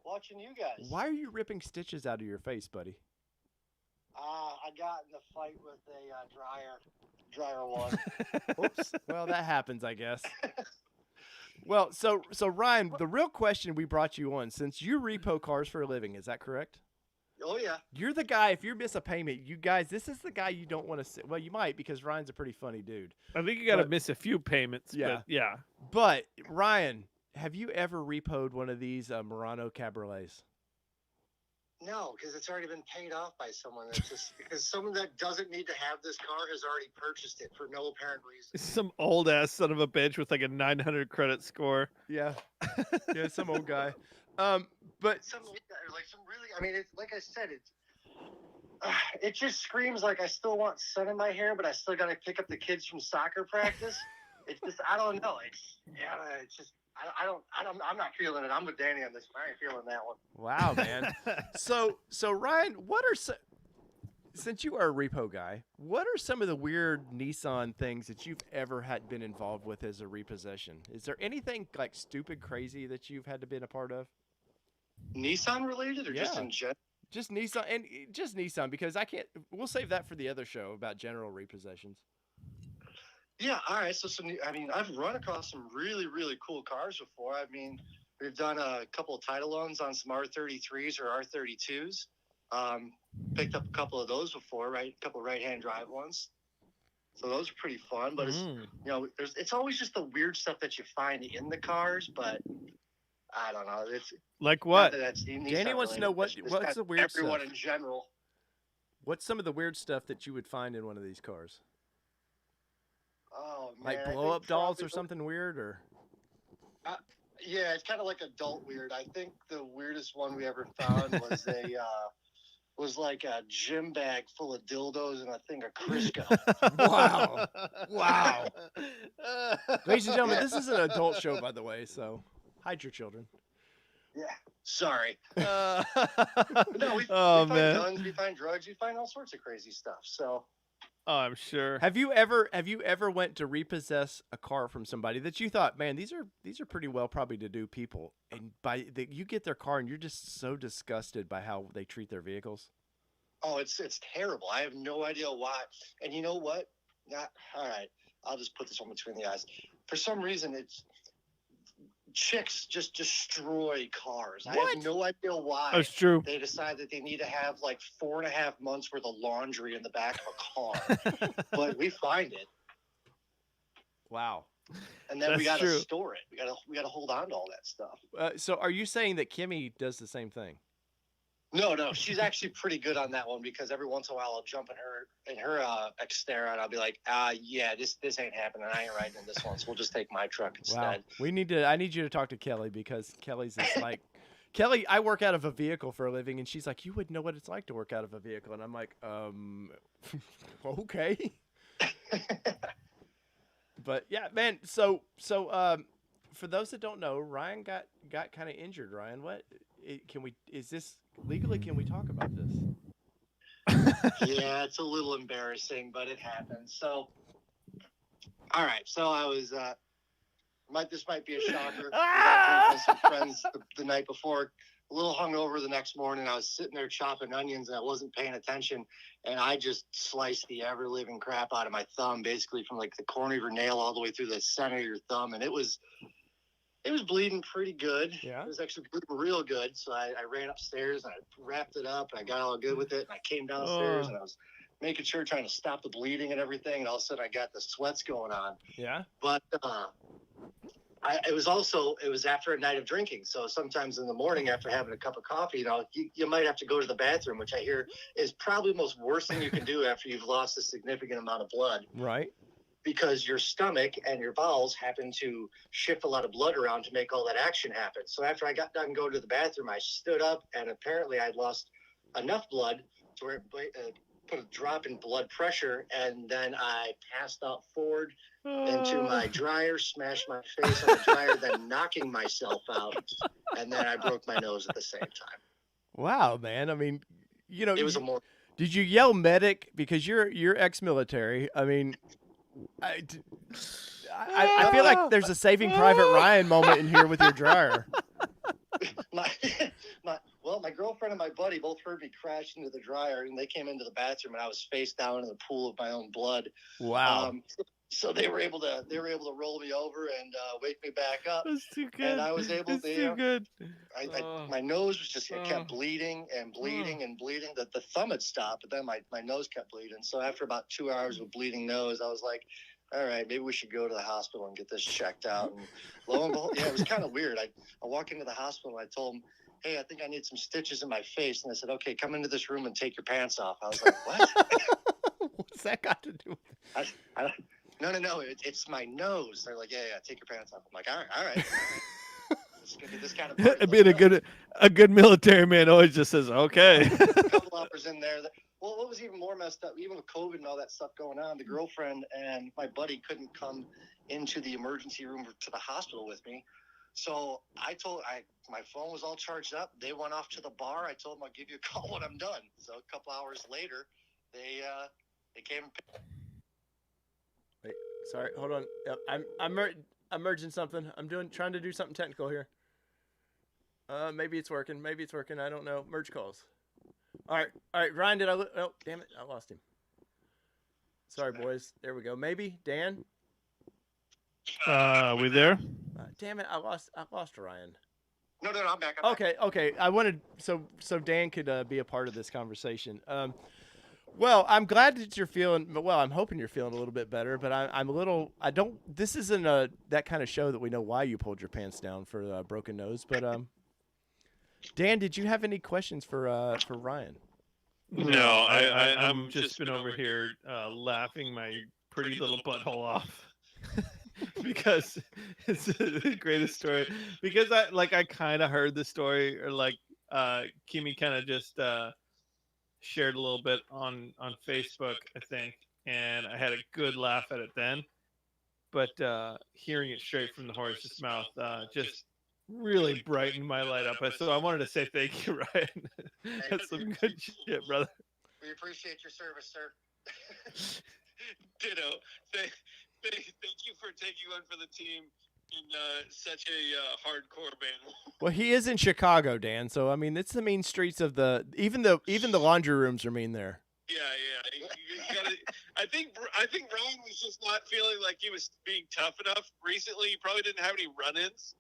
watching you guys. Why are you ripping stitches out of your face, buddy? I got in a fight with a dryer one. Oops. Well, that happens, I guess. Well, so Ryan, the real question we brought you on, since you repo cars for a living, is that correct? Oh, yeah. You're the guy, if you miss a payment, you guys, this is the guy you don't want to see. Well, you might because Ryan's a pretty funny dude. I think you got to miss a few payments. Yeah. But yeah. But, Ryan, have you ever repoed one of these Murano cabriolets? No, because it's already been paid off by someone. That's just because someone that doesn't need to have this car has already purchased it for no apparent reason. Some old ass son of a bitch with like a 900 credit score. Yeah. Yeah, some old guy. But some really, I mean, it's like I said, it just screams like I still want sun in my hair, but I still got to pick up the kids from soccer practice. It's just, I don't know. It's just, I'm not feeling it. I'm with Danny on this one. I ain't feeling that one. Wow, man. So Ryan, since you are a repo guy, what are some of the weird Nissan things that you've ever been involved with as a repossession? Is there anything like stupid crazy that you've had to been a part of? Nissan related or just in general? Just Nissan, and just Nissan, because we'll save that for the other show about general repossessions. Yeah, all right. So I've run across some really, really cool cars before. I mean, we've done a couple of title loans on some R33s or R32s. Picked up a couple of those before, right? A couple of right-hand drive ones. So those are pretty fun. But it's always just the weird stuff that you find in the cars. But I don't know. It's Like not what? that that's Danny wants to know what's the weird everyone stuff. in general. What's some of the weird stuff that you would find in one of these cars? Oh man, Like blow up dolls or something weird, or? Yeah, it's kind of like adult weird. I think the weirdest one we ever found was was like a gym bag full of dildos and a thing of Crisco. Wow. Wow. Ladies and gentlemen, this is an adult show, by the way, so hide your children. Yeah, sorry. No, we Oh, find man. guns, we find drugs, we find all sorts of crazy stuff. So Oh, I'm sure. Have you ever went to repossess a car from somebody that you thought, man, these are pretty well probably to do people, and you get their car and you're just so disgusted by how they treat their vehicles? oh, it's terrible. I have no idea why. And you know what? All right. I'll just put this one between the eyes. For some reason, it's chicks just destroy cars. What? I have no idea why. That's true. They decide that they need to have like 4.5 months worth of laundry in the back of a car, but we find it, Wow. and then we That's gotta true. store it. We gotta hold on to all that stuff. So are you saying that Kimmy does the same thing? No, she's actually pretty good on that one because every once in a while I'll jump in her Xterra and I'll be like, yeah, this ain't happening. I ain't riding in this one, so we'll just take my truck instead. Wow. I need you to talk to Kelly, because Kelly's just like, Kelly, I work out of a vehicle for a living, and she's like, you wouldn't know what it's like to work out of a vehicle. And I'm like, okay. But yeah, man. So for those that don't know, Ryan got kind of injured. Ryan, is this legally? Can we talk about this? Yeah, it's a little embarrassing, but it happens. So, all right. So I was, this might be a shocker. I was drinking with some friends the night before, a little hungover the next morning. I was sitting there chopping onions and I wasn't paying attention. And I just sliced the ever living crap out of my thumb, basically from like the corner of your nail all the way through the center of your thumb. And it was bleeding pretty good. Yeah. It was actually bleeding real good. So I ran upstairs and I wrapped it up and I got all good with it. And I came downstairs and I was making sure, trying to stop the bleeding and everything. And all of a sudden I got the sweats going on. Yeah. But it was after a night of drinking. So sometimes in the morning after having a cup of coffee, you might have to go to the bathroom, which I hear is probably the most worst thing you can do after you've lost a significant amount of blood. Right. Because your stomach and your bowels happen to shift a lot of blood around to make all that action happen. So after I got done going to the bathroom, I stood up, and apparently I'd lost enough blood to where it put a drop in blood pressure, and then I passed out forward into my dryer, smashed my face on the dryer, then knocking myself out, and then I broke my nose at the same time. Wow, man. I mean, it was did you yell medic because you're ex-military? I mean, I feel like there's a Saving Private Ryan moment in here with your dryer. My girlfriend and my buddy both heard me crash into the dryer, and they came into the bathroom, and I was face down in the pool of my own blood. Wow. So they were able to roll me over and wake me back up. That's too good. And I was able to. Too good. My nose was just kept bleeding and bleeding and bleeding. The thumb had stopped, but then my nose kept bleeding. So after about 2 hours of bleeding nose, I was like, all right, maybe we should go to the hospital and get this checked out. And lo and behold, yeah, it was kind of weird. I walk into the hospital and I told them, hey, I think I need some stitches in my face. And they said, okay, come into this room and take your pants off. I was like, what? What's that got to do with it? No, it's my nose. They're like, yeah, take your pants off. I'm like, all right. It's gonna be this kind of party. Being a good military man always just says, okay. A couple hours in there. Well, what was even more messed up, even with COVID and all that stuff going on, the girlfriend and my buddy couldn't come into the emergency room to the hospital with me. So my phone was all charged up. They went off to the bar. I told them I'll give you a call when I'm done. So a couple hours later, they came and picked. Wait, sorry, hold on. I'm merging something. I'm trying to do something technical here. Maybe it's working. I don't know. Merge calls. All right. Ryan, oh, damn it. I lost him. Sorry, boys. There we go. Maybe. Dan? We there? Damn it! I lost Ryan. No, I'm back. Okay. I wanted so Dan could be a part of this conversation. Well, I'm glad that you're feeling well. I'm hoping you're feeling a little bit better, but I'm a little. I don't. This isn't that kind of show that we know why you pulled your pants down for a broken nose. But Dan, did you have any questions for Ryan? No, I'm just been over here laughing my pretty little butthole off. Because it's the greatest story. Because I kind of heard the story, or Kimmy kind of just shared a little bit on Facebook, I think, and I had a good laugh at it then. But hearing it straight from the horse's mouth just really brightened my light up. So I wanted to say thank you, Ryan. That's some good shit, brother. We appreciate your service, sir. Ditto. Thank you for taking one for the team in such a hardcore band. Well, he is in Chicago, Dan. So I mean, it's the mean streets of the even the laundry rooms are mean there. Yeah. You gotta, I think Ryan was just not feeling like he was being tough enough recently. He probably didn't have any run-ins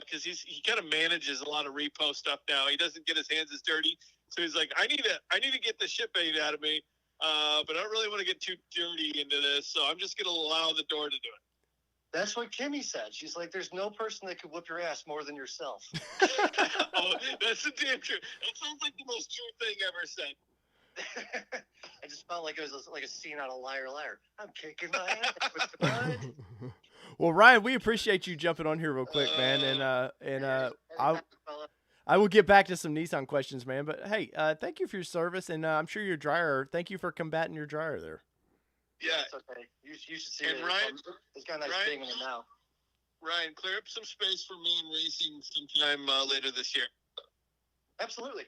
because he kind of manages a lot of repo stuff now. He doesn't get his hands as dirty, so he's like, I need to get the shit bait out of me. But I don't really want to get too dirty into this, so I'm just going to allow the door to do it. That's what Kimmy said. She's like, there's no person that could whoop your ass more than yourself. Oh, that's the damn truth. That sounds like the most true thing ever said. I just felt like it was like a scene out of Liar Liar. I'm kicking my ass with the mud. Well, Ryan, we appreciate you jumping on here real quick, man, and I will get back to some Nissan questions, man. But hey, thank you for your service, and I'm sure your dryer. Thank you for combating your dryer there. Yeah, it's okay. You should see and it. Ryan, it's got a nice thing in it now. Ryan, clear up some space for me in racing sometime later this year. Absolutely.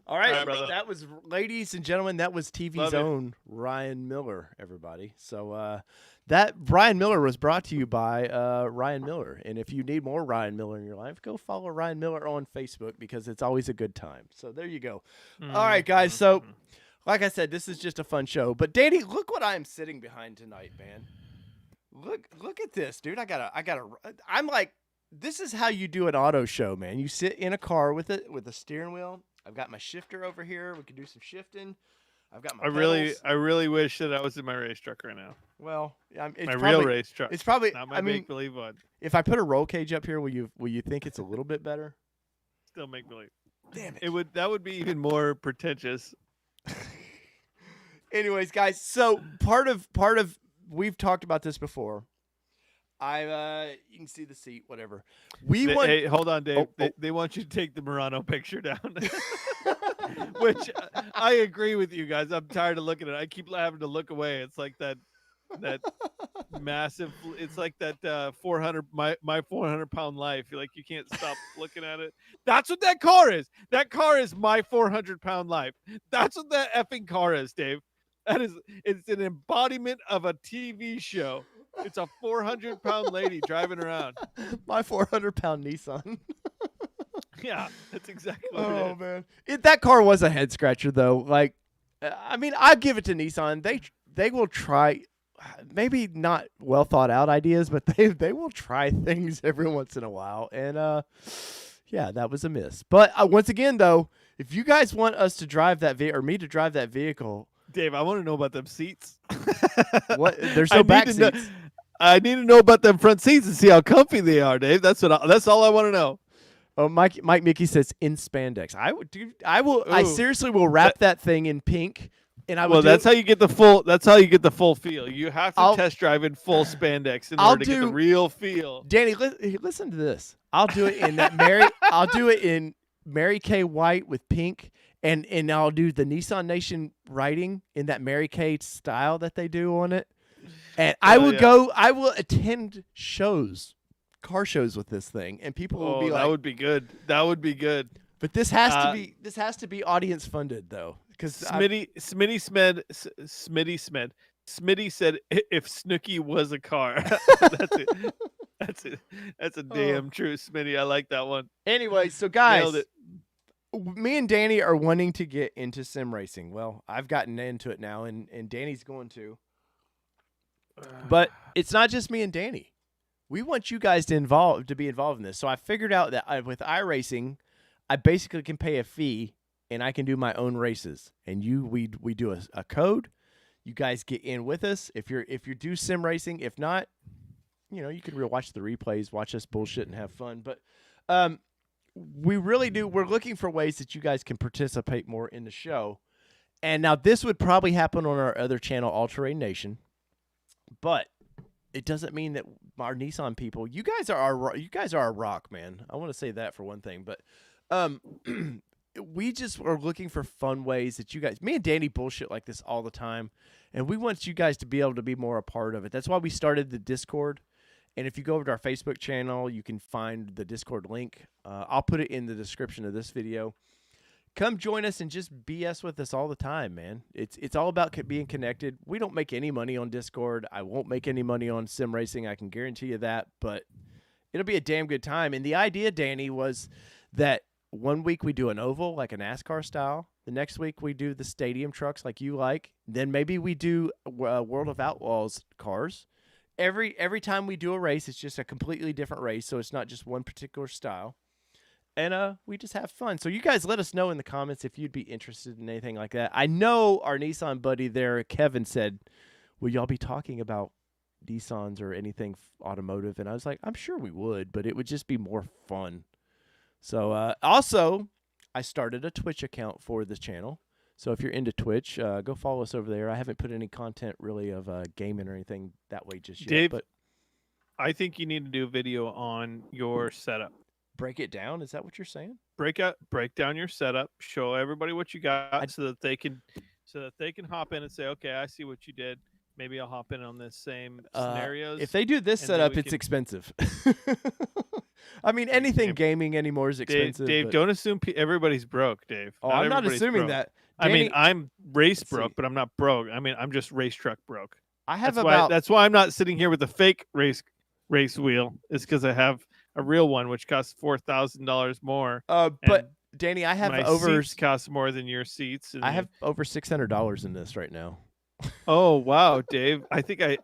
All right, All right, that was, ladies and gentlemen, that was TV's own Ryan Miller, everybody. So that Ryan Miller was brought to you by Ryan Miller. And if you need more Ryan Miller in your life, go follow Ryan Miller on Facebook because it's always a good time. So there you go. Mm-hmm. All right, guys. So like I said, this is just a fun show. But Danny, look what I'm sitting behind tonight, man. Look at this, dude. I'm like, this is how you do an auto show, man. You sit in a car with a steering wheel. I've got my shifter over here. We can do some shifting. I've got my pedals. I really wish that I was in my race truck right now. Well, it's my probably, real race truck. It's probably not my make believe one. If I put a roll cage up here, will you think it's a little bit better? Still make believe. Damn it. That would be even more pretentious. Anyways, guys, so part of we've talked about this before. You can see the seat, whatever. Hey, hold on, Dave. They want you to take the Murano picture down. Which I agree with you guys. I'm tired of looking at it. I keep having to look away. It's like that massive. It's like that 400 my 400-pound life. You're like, you can't stop looking at it. That's what that car is. That car is my 400-pound life. That's what that effing car is, Dave. It's an embodiment of a TV show. It's a 400-pound lady driving around. My 400-pound Nissan. Yeah, that's exactly what it is. Oh, man. That car was a head scratcher, though. Like, I mean, I'd give it to Nissan. They will try, maybe not well thought out ideas, but they will try things every once in a while. And, yeah, that was a miss. But once again, though, if you guys want us to drive that vehicle, or me to drive that vehicle. Dave, I want to know about them seats. What? There's no back seats. I need to know about them front seats and see how comfy they are, Dave. That's all I want to know. Oh, Mike Mickey says in spandex. I seriously will wrap that thing in pink, and I will. Well, that's how you get the full. That's how you get the full feel. You have to test drive in full spandex in order to get the real feel. Danny, listen to this. I'll do it in that Mary. I'll do it in Mary Kay white with pink, and I'll do the Nissan Nation writing in that Mary Kay style that they do on it. And I will attend car shows with this thing, and people will be like, that would be good. That would be good. But this has to be audience funded, though. Because Smitty said if Snooki was a car. That's a damn true, Smitty. I like that one. Anyway, so guys, me and Danny are wanting to get into sim racing. Well, I've gotten into it now, and Danny's going to. But it's not just me and Danny. We want you guys to be involved in this. So I figured out that with iRacing, I basically can pay a fee and I can do my own races. And we do a code. You guys get in with us. If you do sim racing, if not, you can watch the replays, watch us bullshit and have fun. But we really do. We're looking for ways that you guys can participate more in the show. And now this would probably happen on our other channel, All Terrain Nation, but it doesn't mean that our Nissan people, you guys are our rock, man. I want to say that for one thing, but we just are looking for fun ways that you guys, me and Danny bullshit like this all the time, and we want you guys to be able to be more a part of it. That's why we started the Discord. And if you go over to our Facebook channel, you can find the Discord link. I'll put it in the description of this video. Come join us and just BS with us all the time, man. It's all about being connected. We don't make any money on Discord. I won't make any money on sim racing. I can guarantee you that. But it'll be a damn good time. And the idea, Danny, was that one week we do an oval, like a NASCAR style. The next week we do the stadium trucks like you like. Then maybe we do World of Outlaws cars. Every time we do a race, it's just a completely different race, so it's not just one particular style. And we just have fun. So you guys let us know in the comments if you'd be interested in anything like that. I know our Nissan buddy there, Kevin, said, will y'all be talking about Nissans or anything automotive? And I was like, I'm sure we would, but it would just be more fun. So also, I started a Twitch account for this channel. So if you're into Twitch, go follow us over there. I haven't put any content really of gaming or anything that way just yet. Dave, but I think you need to do a video on your setup. break it down. Is that what you're saying? Break down your setup. Show everybody what you got, so that they can hop in and say, okay, I see what you did. Maybe I'll hop in on this same scenarios. If they do this setup, it's expensive. I mean, anything gaming anymore is expensive. Dave, don't assume everybody's broke, Dave. Oh, I'm not assuming broke. that. Danny, I mean, I'm race broke, see. but I'm not broke. I mean, I'm just race truck broke. I have That's why I'm not sitting here with a fake race wheel. It's because I have a real one, which costs $4,000 more. But Danny, I have my seats cost more than your seats. I have over $600 in this right now. Oh wow, Dave! I think I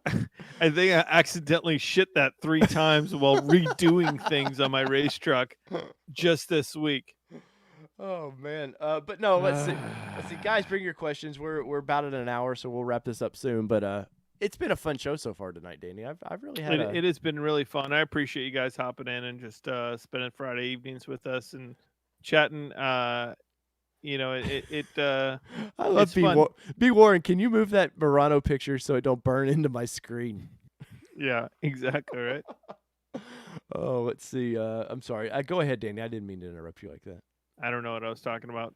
accidentally shit that 3 times while redoing things on my race truck just this week. Oh man, but no, let's see, guys, bring your questions. We're about at an hour, so we'll wrap this up soon. But it's been a fun show so far tonight, Danny. I've really had it has been really fun. I appreciate you guys hopping in and just spending Friday evenings with us and chatting. I love B. Warren, can you move that Murano picture so it don't burn into my screen? Yeah, exactly right. Oh, let's see. I'm sorry. Go ahead, Danny. I didn't mean to interrupt you like that. I don't know what I was talking about.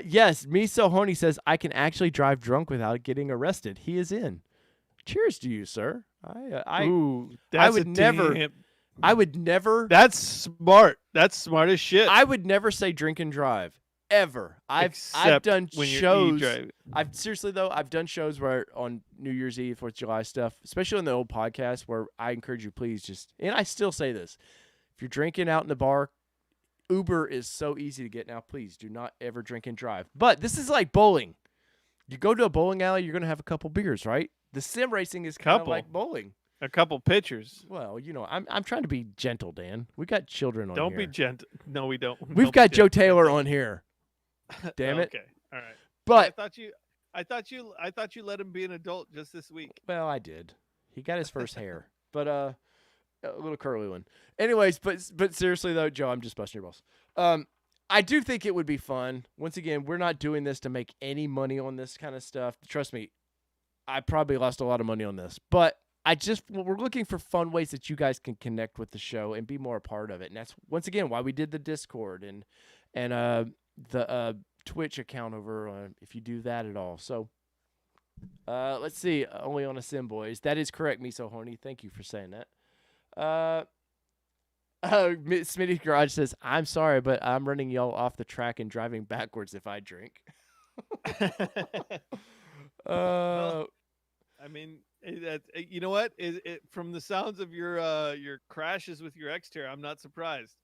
Yes, Me So Horny says I can actually drive drunk without getting arrested. He is in. Cheers to you, sir. I would never. That's smart. That's smart as shit. I would never say drink and drive. Ever. I've done shows. Seriously though, I've done shows where on New Year's Eve, 4th of July stuff, especially on the old podcast, where I encourage you, please just, and I still say this, if you're drinking out in the bar, Uber is so easy to get now. Please do not ever drink and drive. But this is like bowling. You go to a bowling alley, you're gonna have a couple beers, right? The sim racing is kind of like bowling. A couple pitchers. Well, I'm trying to be gentle, Dan. We got children on here. Don't be gentle. No, we don't. We've got Joe Taylor on here. Damn it. Okay. All right. But I thought you let him be an adult just this week. Well, I did. He got his first hair. But a little curly one. Anyways, but seriously though, Joe, I'm just busting your balls. I do think it would be fun. Once again, we're not doing this to make any money on this kind of stuff. Trust me, I probably lost a lot of money on this. But we're looking for fun ways that you guys can connect with the show and be more a part of it. And that's once again why we did the Discord and the Twitch account over if you do that at all. So let's see. Only on a sim, boys. That is correct, Me So Horny. Thank you for saying that. Smitty's Garage says, I'm sorry, but I'm running y'all off the track and driving backwards if I drink. Well, I mean, you know what? From the sounds of your crashes with your Xterra, I'm not surprised.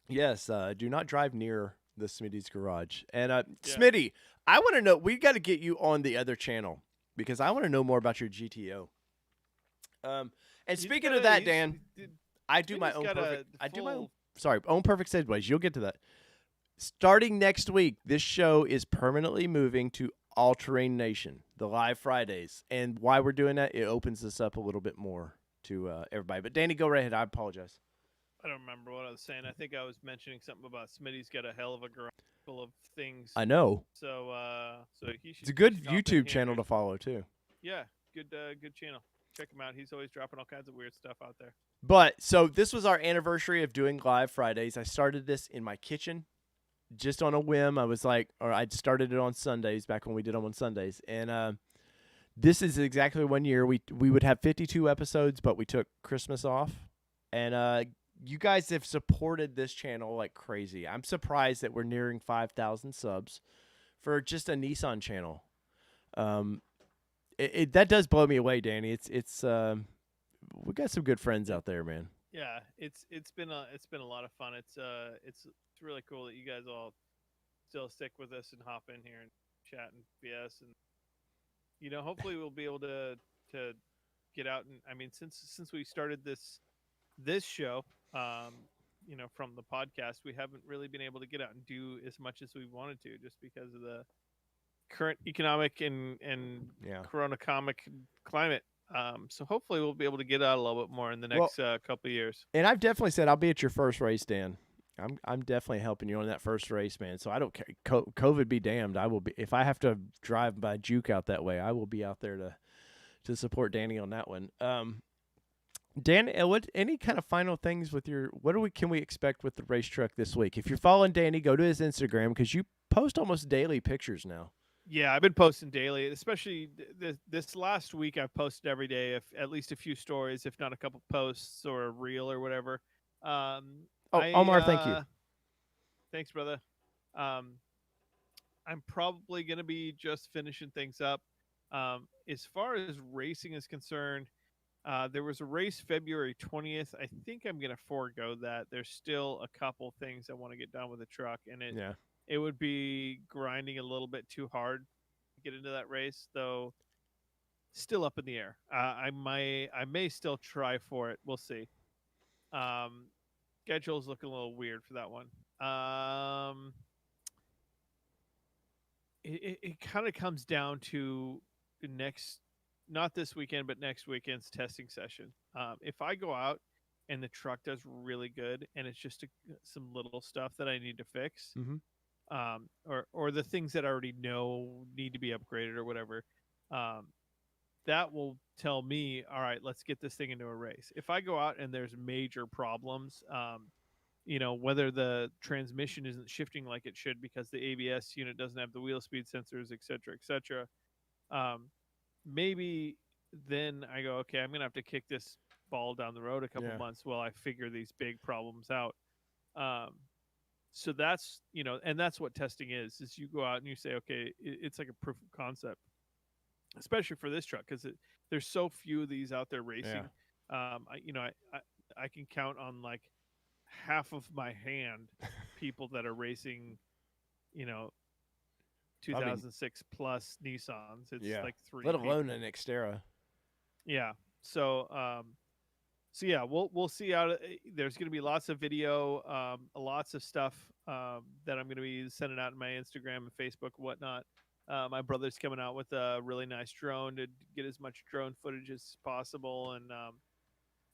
Yes, do not drive near the Smitty's Garage. And Smitty, I want to know, we got to get you on the other channel because I want to know more about your GTO. And He's speaking got of a- that, he's- Dan, I do my Smitty's own got perfect. a I do my own. full- Sorry, own perfect segues. You'll get to that. Starting next week, this show is permanently moving to All Terrain Nation, the live Fridays. And why we're doing that, it opens this up a little bit more to everybody. But Danny, go right ahead. I apologize. I don't remember what I was saying. I think I was mentioning something about Smitty's got a hell of a garage full of things. I know. So he should. It's a good he should hop in YouTube here channel and- to follow too. Yeah, good channel. Check him out. He's always dropping all kinds of weird stuff out there. But so this was our anniversary of doing live Fridays. I started this in my kitchen just on a whim. I was like, or I started it on Sundays back when we did them on Sundays. And this is exactly 1 year. We would have 52 episodes, but we took Christmas off. And you guys have supported this channel like crazy. I'm surprised that we're nearing 5,000 subs for just a Nissan channel. That does blow me away, Danny. It's we got some good friends out there, man. Yeah, it's been a lot of fun. It's really cool that you guys all still stick with us and hop in here and chat and BS, and hopefully we'll be able to get out. And I mean, since we started this show, from the podcast, we haven't really been able to get out and do as much as we wanted to, just because of the current economic and corona comic climate. So hopefully we'll be able to get out a little bit more in the next couple of years. And I've definitely said I'll be at your first race, Dan. I'm definitely helping you on that first race, man. So I don't care. COVID be damned. I will be, if I have to drive my Juke out that way, I will be out there to support Danny on that one. Dan, any kind of final things with your can we expect with the race truck this week? If you're following Danny, go to his Instagram because you post almost daily pictures now. Yeah, I've been posting daily, especially this last week. I've posted every day, if at least a few stories, if not a couple posts or a reel or whatever. Omar, thank you. Thanks, brother. I'm probably going to be just finishing things up. As far as racing is concerned, there was a race February 20th. I think I'm going to forego that. There's still a couple things I want to get done with the truck, and it would be grinding a little bit too hard to get into that race, though. Still up in the air. I may still try for it. We'll see. Schedule's looking a little weird for that one. It kind of comes down to not this weekend, but next weekend's testing session. If I go out and the truck does really good, and it's just some little stuff that I need to fix, or the things that I already know need to be upgraded or whatever, that will tell me, all right, let's get this thing into a race. If I go out and there's major problems, whether the transmission isn't shifting like it should because the ABS unit doesn't have the wheel speed sensors, et cetera, maybe then I go, okay, I'm going to have to kick this ball down the road a couple months while I figure these big problems out. So that's, and that's what testing is you go out and you say, okay, it's like a proof of concept, especially for this truck, because there's so few of these out there racing. I can count on like half of my hand people that are racing, 2006 plus Nissans. It's like 3. Let alone an Xterra. Yeah. So, yeah, we'll see how there's going to be lots of video, lots of stuff that I'm going to be sending out in my Instagram and Facebook and whatnot. My brother's coming out with a really nice drone to get as much drone footage as possible, and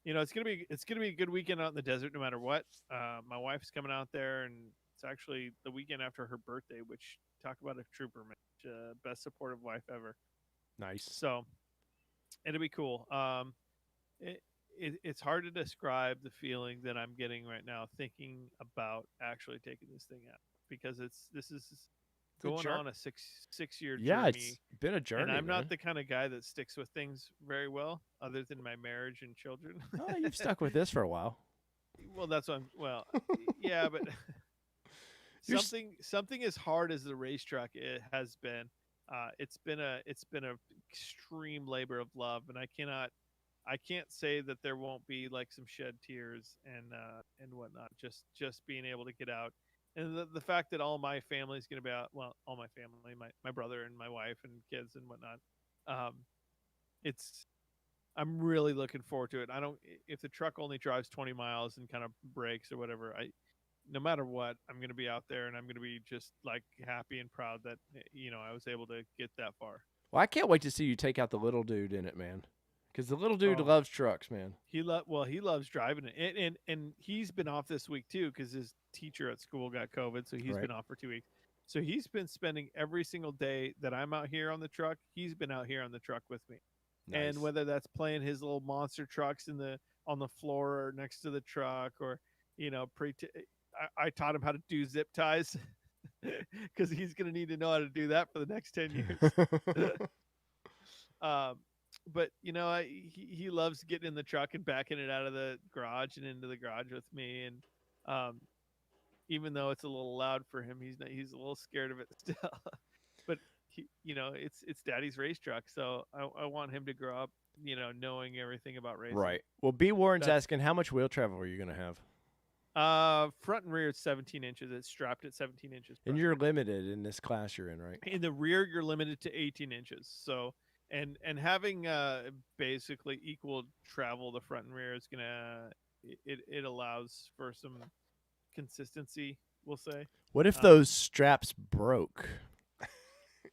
it's gonna be a good weekend out in the desert no matter what. My wife's coming out there, and it's actually the weekend after her birthday, which talk about a trooper, man. Best supportive wife ever. Nice. So it'll be cool. It's hard to describe the feeling that I'm getting right now thinking about actually taking this thing out, because this is going on a six-year journey. Yeah, it's been a journey. And I'm not the kind of guy that sticks with things very well, other than my marriage and children. Oh, you've stuck with this for a while. Well, that's what yeah, but something as hard as the racetrack it has been. It's been a extreme labor of love, and I can't say that there won't be like some shed tears and whatnot. Just being able to get out. And the fact that all my family is going to be out, well, all my family, my brother and my wife and kids and whatnot, I'm really looking forward to it. I don't if the truck only drives 20 miles and kind of breaks or whatever. No matter what, I'm going to be out there and I'm going to be just like happy and proud that I was able to get that far. Well, I can't wait to see you take out the little dude in it, man. Because the little dude Oh, loves trucks, man. he loves driving it, and he's been off this week too because his teacher at school got COVID, so he's Right. been off for 2 weeks. So he's been spending every single day that I'm out here on the truck. He's been out here on the truck with me, Nice. and whether that's playing his little monster trucks on the floor or next to the truck, or I taught him how to do zip ties because he's going to need to know how to do that for the next 10 years. But he loves getting in the truck and backing it out of the garage and into the garage with me, and even though it's a little loud for him, he's a little scared of it still. But it's Daddy's race truck, so I want him to grow up, knowing everything about racing. Right. Well, B. Warren's asking, how much wheel travel are you going to have? Front and rear it's 17 inches. It's strapped at 17 inches. And you're limited in this class you're in, right? In the rear, you're limited to 18 inches. So. And having basically equal travel, the front and rear is it allows for some consistency, we'll say. What if those straps broke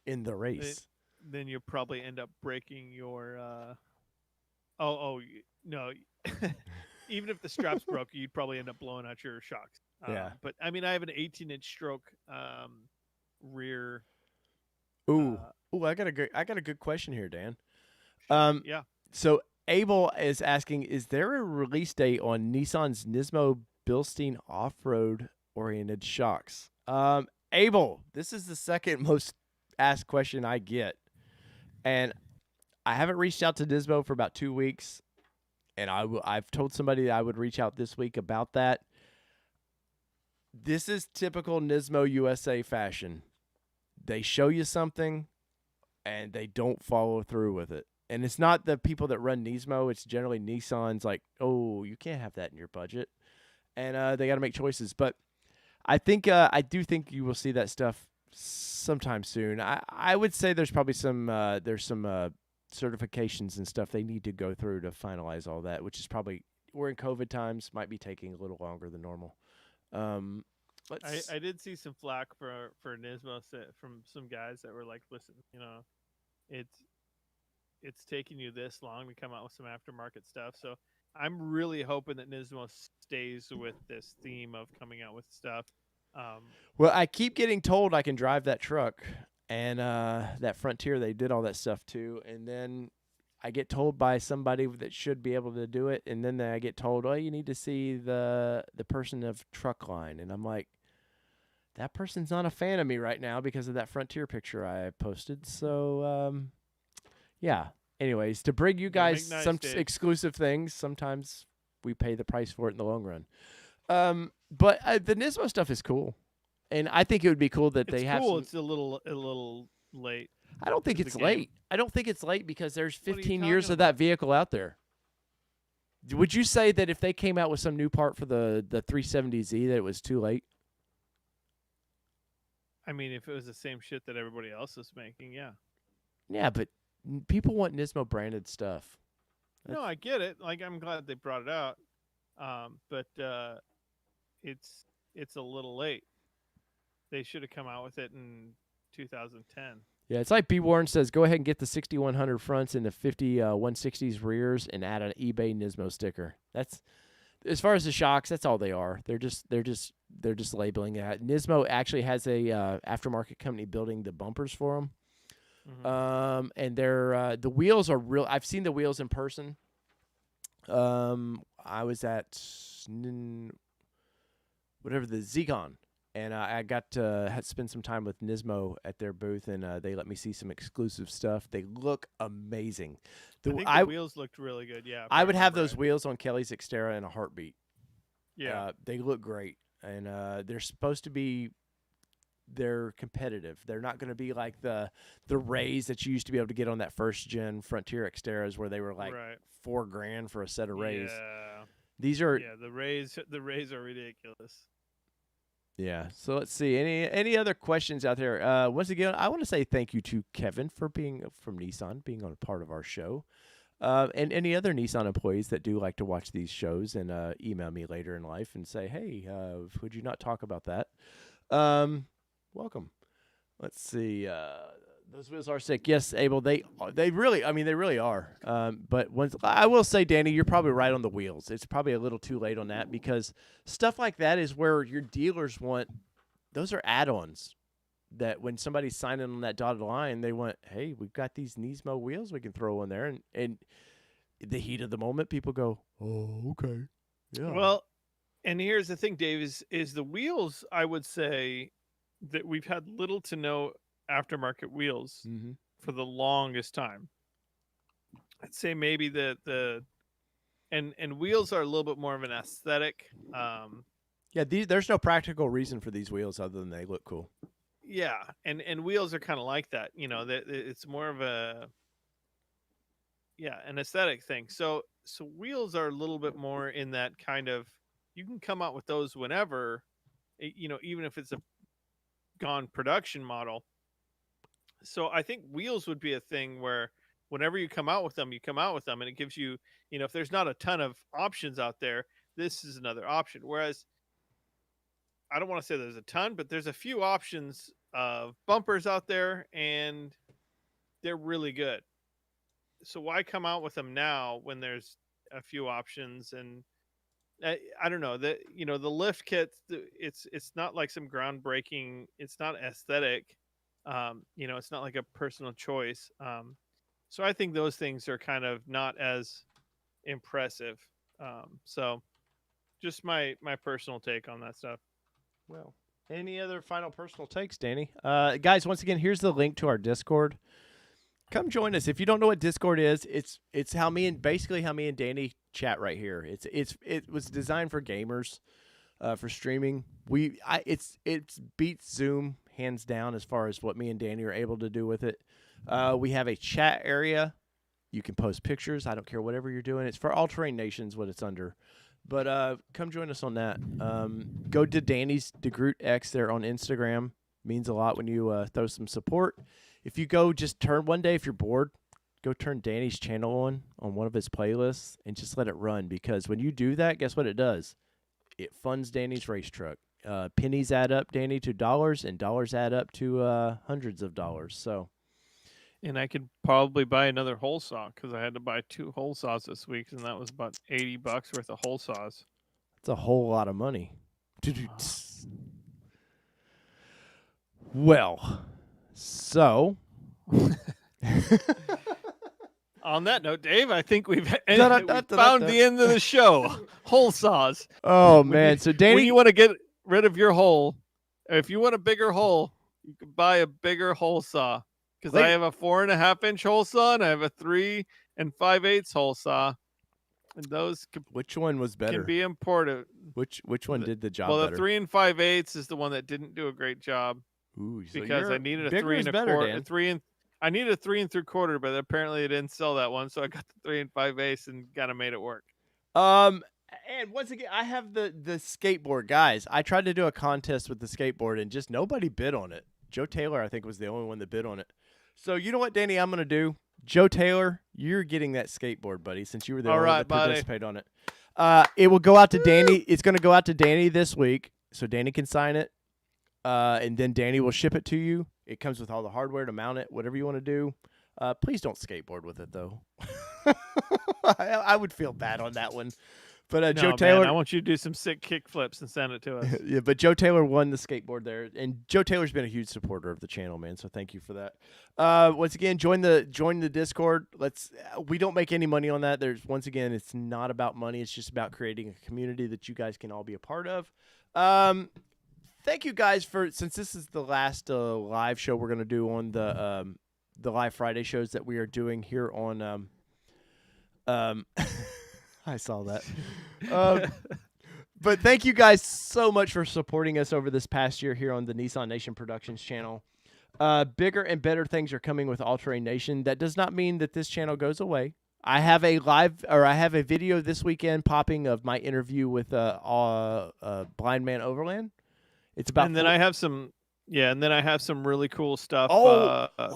in the race? Then you'll probably end up breaking your. No, even if the straps broke, you'd probably end up blowing out your shocks. Yeah. But I mean, I have an 18-inch stroke rear. Ooh, I got a good question here, Dan. Yeah. So Abel is asking, is there a release date on Nissan's Nismo Bilstein off-road oriented shocks? Abel, this is the second most asked question I get, and I haven't reached out to Nismo for about 2 weeks, and I've told somebody that I would reach out this week about that. This is typical Nismo USA fashion. They show you something, and they don't follow through with it. And it's not the people that run Nismo. It's generally Nissan's like, oh, you can't have that in your budget. And they got to make choices. But I do think you will see that stuff sometime soon. I would say there's probably some certifications and stuff they need to go through to finalize all that, which is probably, we're in COVID times, might be taking a little longer than normal. I did see some flack for Nismo from some guys that were like, listen, it's taking you this long to come out with some aftermarket stuff. So I'm really hoping that Nismo stays with this theme of coming out with stuff. Well, I keep getting told I can drive that truck, and that Frontier, they did all that stuff too. And then I get told by somebody that should be able to do it, and then I get told, oh, you need to see the person of Truckline. And I'm like, that person's not a fan of me right now because of that Frontier picture I posted. So, yeah. Anyways, to bring you guys some exclusive things, sometimes we pay the price for it in the long run. But the Nismo stuff is cool, and I think it would be cool that they have. It's a little late. I don't think it's late. I don't think it's late because there's 15 What are you years talking of that vehicle out there. Would you say that if they came out with some new part for the 370Z that it was too late? I mean, if it was the same shit that everybody else is making, yeah. Yeah, but people want Nismo branded stuff. No, I get it. Like, I'm glad they brought it out. But it's a little late. They should have come out with it in 2010. Yeah, it's like B. Warren says, go ahead and get the 6100 fronts and the 50 160s rears and add an eBay Nismo sticker. That's, as far as the shocks, that's all they are. They're just labeling it. Nismo actually has a aftermarket company building the bumpers for them. Mm-hmm. And they're the wheels are real. I've seen the wheels in person. I was at whatever the Zegon, and I got to spend some time with Nismo at their booth, and they let me see some exclusive stuff. They look amazing. I think the wheels looked really good. Yeah, I would have those wheels on Kelly's Xterra in a heartbeat. Yeah, they look great, and they're supposed to be. They're competitive. They're not going to be like the Rays that you used to be able to get on that first gen Frontier Xterras where they were like $4,000 for a set of Rays. Yeah. These are the Rays are ridiculous. Yeah. So let's see. Any other questions out there? Once again, I want to say thank you to Kevin for being from Nissan, being on a part of our show. And any other Nissan employees that do like to watch these shows and email me later in life and say, hey, would you not talk about that? Welcome. Let's see. Those wheels are sick. Yes, Abel, they really, they really are. But I will say, Danny, you're probably right on the wheels. It's probably a little too late on that because stuff like that is where your dealers want, those are add-ons that when somebody's signing on that dotted line, they want, hey, we've got these Nismo wheels we can throw in there. And the heat of the moment, people go, oh, okay. Yeah. Well, and here's the thing, Dave, is the wheels, I would say that we've had little to no aftermarket wheels for the longest time. I'd say maybe and wheels are a little bit more of an aesthetic. Yeah, there's no practical reason for these wheels other than they look cool. Yeah, and wheels are kind of like that. That it's more of an aesthetic thing. So wheels are a little bit more in that kind of, you can come out with those whenever, even if it's a gone production model. So I think wheels would be a thing where whenever you come out with them, and it gives you, if there's not a ton of options out there, this is another option. Whereas I don't want to say there's a ton, but there's a few options of bumpers out there and they're really good. So why come out with them now when there's a few options? And I don't know that, the lift kit, it's not like some groundbreaking, it's not aesthetic. It's not like a personal choice. So I think those things are kind of not as impressive. So just my personal take on that stuff. Well, any other final personal takes, Danny? Guys, once again, here's the link to our Discord. Come join us. If you don't know what Discord is, it's how me and Danny chat right here. It was designed for gamers, for streaming. It's beats Zoom hands down as far as what me and Danny are able to do with it. We have a chat area. You can post pictures. I don't care whatever you're doing. It's for All Terrain Nations what it's under. But come join us on that. Go to Danny's DeGroot X there on Instagram. Means a lot when you throw some support. If you go just turn one day, if you're bored, go turn Danny's channel on one of his playlists and just let it run. Because when you do that, guess what it does? It funds Danny's race truck. Pennies add up, Danny, to dollars, and dollars add up to hundreds of dollars. So, and I could probably buy another hole saw because I had to buy 2 hole saws this week, and that was about $80 worth of hole saws. That's a whole lot of money. Well, so on that note, Dave, I think we've found the end of the show. Hole saws. Oh man! So Danny, when you want to get rid of your hole, if you want a bigger hole, you can buy a bigger hole saw. Because I have a 4.5-inch hole saw and I have a 3 5/8 hole saw, and those which one was better? Can be imported. Which one did the job? Well, better? The 3 5/8 is the one that didn't do a great job. Ooh, so because I needed a 3 1/4, I needed a 3 3/4, but apparently they didn't sell that one, so I got the 3 5/8 and kind of made it work. And once again, I have the skateboard, guys. I tried to do a contest with the skateboard, and just nobody bid on it. Joe Taylor, I think, was the only one that bid on it. So you know what, Danny, I'm going to do? Joe Taylor, you're getting that skateboard, buddy, since you were the only one that participated on it. It will go out to Danny. It's going to go out to Danny this week, so Danny can sign it. And then Danny will ship it to you. It comes with all the hardware to mount it, whatever you want to do. Please don't skateboard with it, though. I would feel bad on that one. But no, Joe Taylor, man, I want you to do some sick kick flips and send it to us. Yeah, but Joe Taylor won the skateboard there, and Joe Taylor's been a huge supporter of the channel, man. So thank you for that. Once again, join the Discord. We don't make any money on that. Once again, it's not about money. It's just about creating a community that you guys can all be a part of. Thank you guys since this is the last live show we're gonna do on the live Friday shows that we are doing here on I saw that. But thank you guys so much for supporting us over this past year here on the Nissan Nation Productions channel. Bigger and better things are coming with All Terrain Nation. That does not mean that this channel goes away. I have a video this weekend popping of my interview with Blind Man Overland. It's about, and then I have some Yeah, and then I have some really cool stuff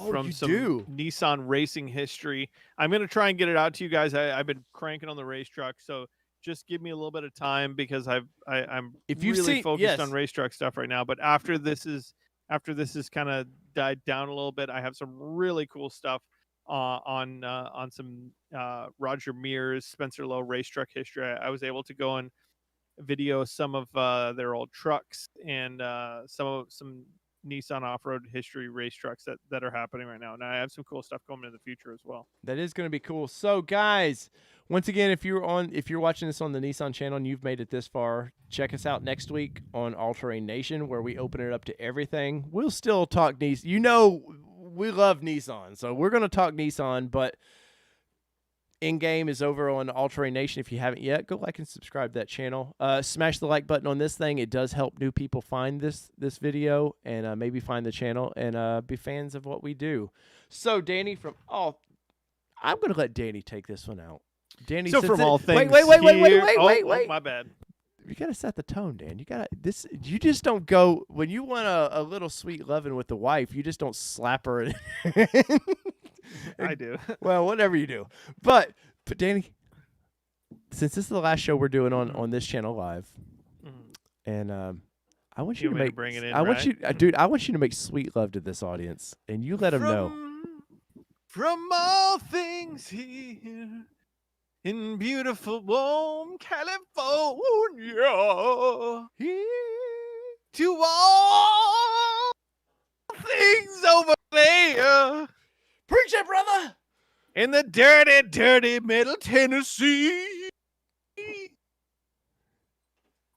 from you some do? Nissan racing history. I'm going to try and get it out to you guys. I've been cranking on the race truck, so just give me a little bit of time because I'm If you've really seen- focused on yes. race truck stuff right now. But after this is kind of died down a little bit, I have some really cool stuff on some Roger Mears, Spencer Lowe race truck history. I was able to go and video some of their old trucks and some Nissan off-road history race trucks that are happening right now. And I have some cool stuff coming in the future as well. That is going to be cool. So, guys, once again, if you're watching this on the Nissan channel and you've made it this far, check us out next week on All Terrain Nation, where we open it up to everything. We'll still talk Nissan. You know, we love Nissan, so we're going to talk Nissan, but in-game is over on All Terrain Nation. If you haven't yet, go like and subscribe to that channel. Smash the like button on this thing. It does help new people find this video and maybe find the channel and be fans of what we do. So, Danny, I'm going to let Danny take this one out. Danny, So since from all things, wait, Oh, my bad. You got to set the tone, Dan. You just don't go when you want a little sweet loving with the wife. You just don't slap her. I do. Well, whatever you do. But Danny, since this is the last show we're doing on this channel live, and I want you to make bring it in. I want you, dude. I want you to make sweet love to this audience, and you let them know. From all things here in beautiful warm California, to all things over there. Preach it, brother. In the dirty, dirty middle Tennessee.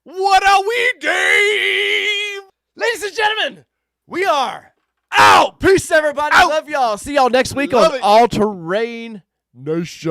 What are we, Dave? Ladies and gentlemen, we are out. Peace, everybody. Out. Love y'all. See y'all next week Love on it. All Terrain Nation.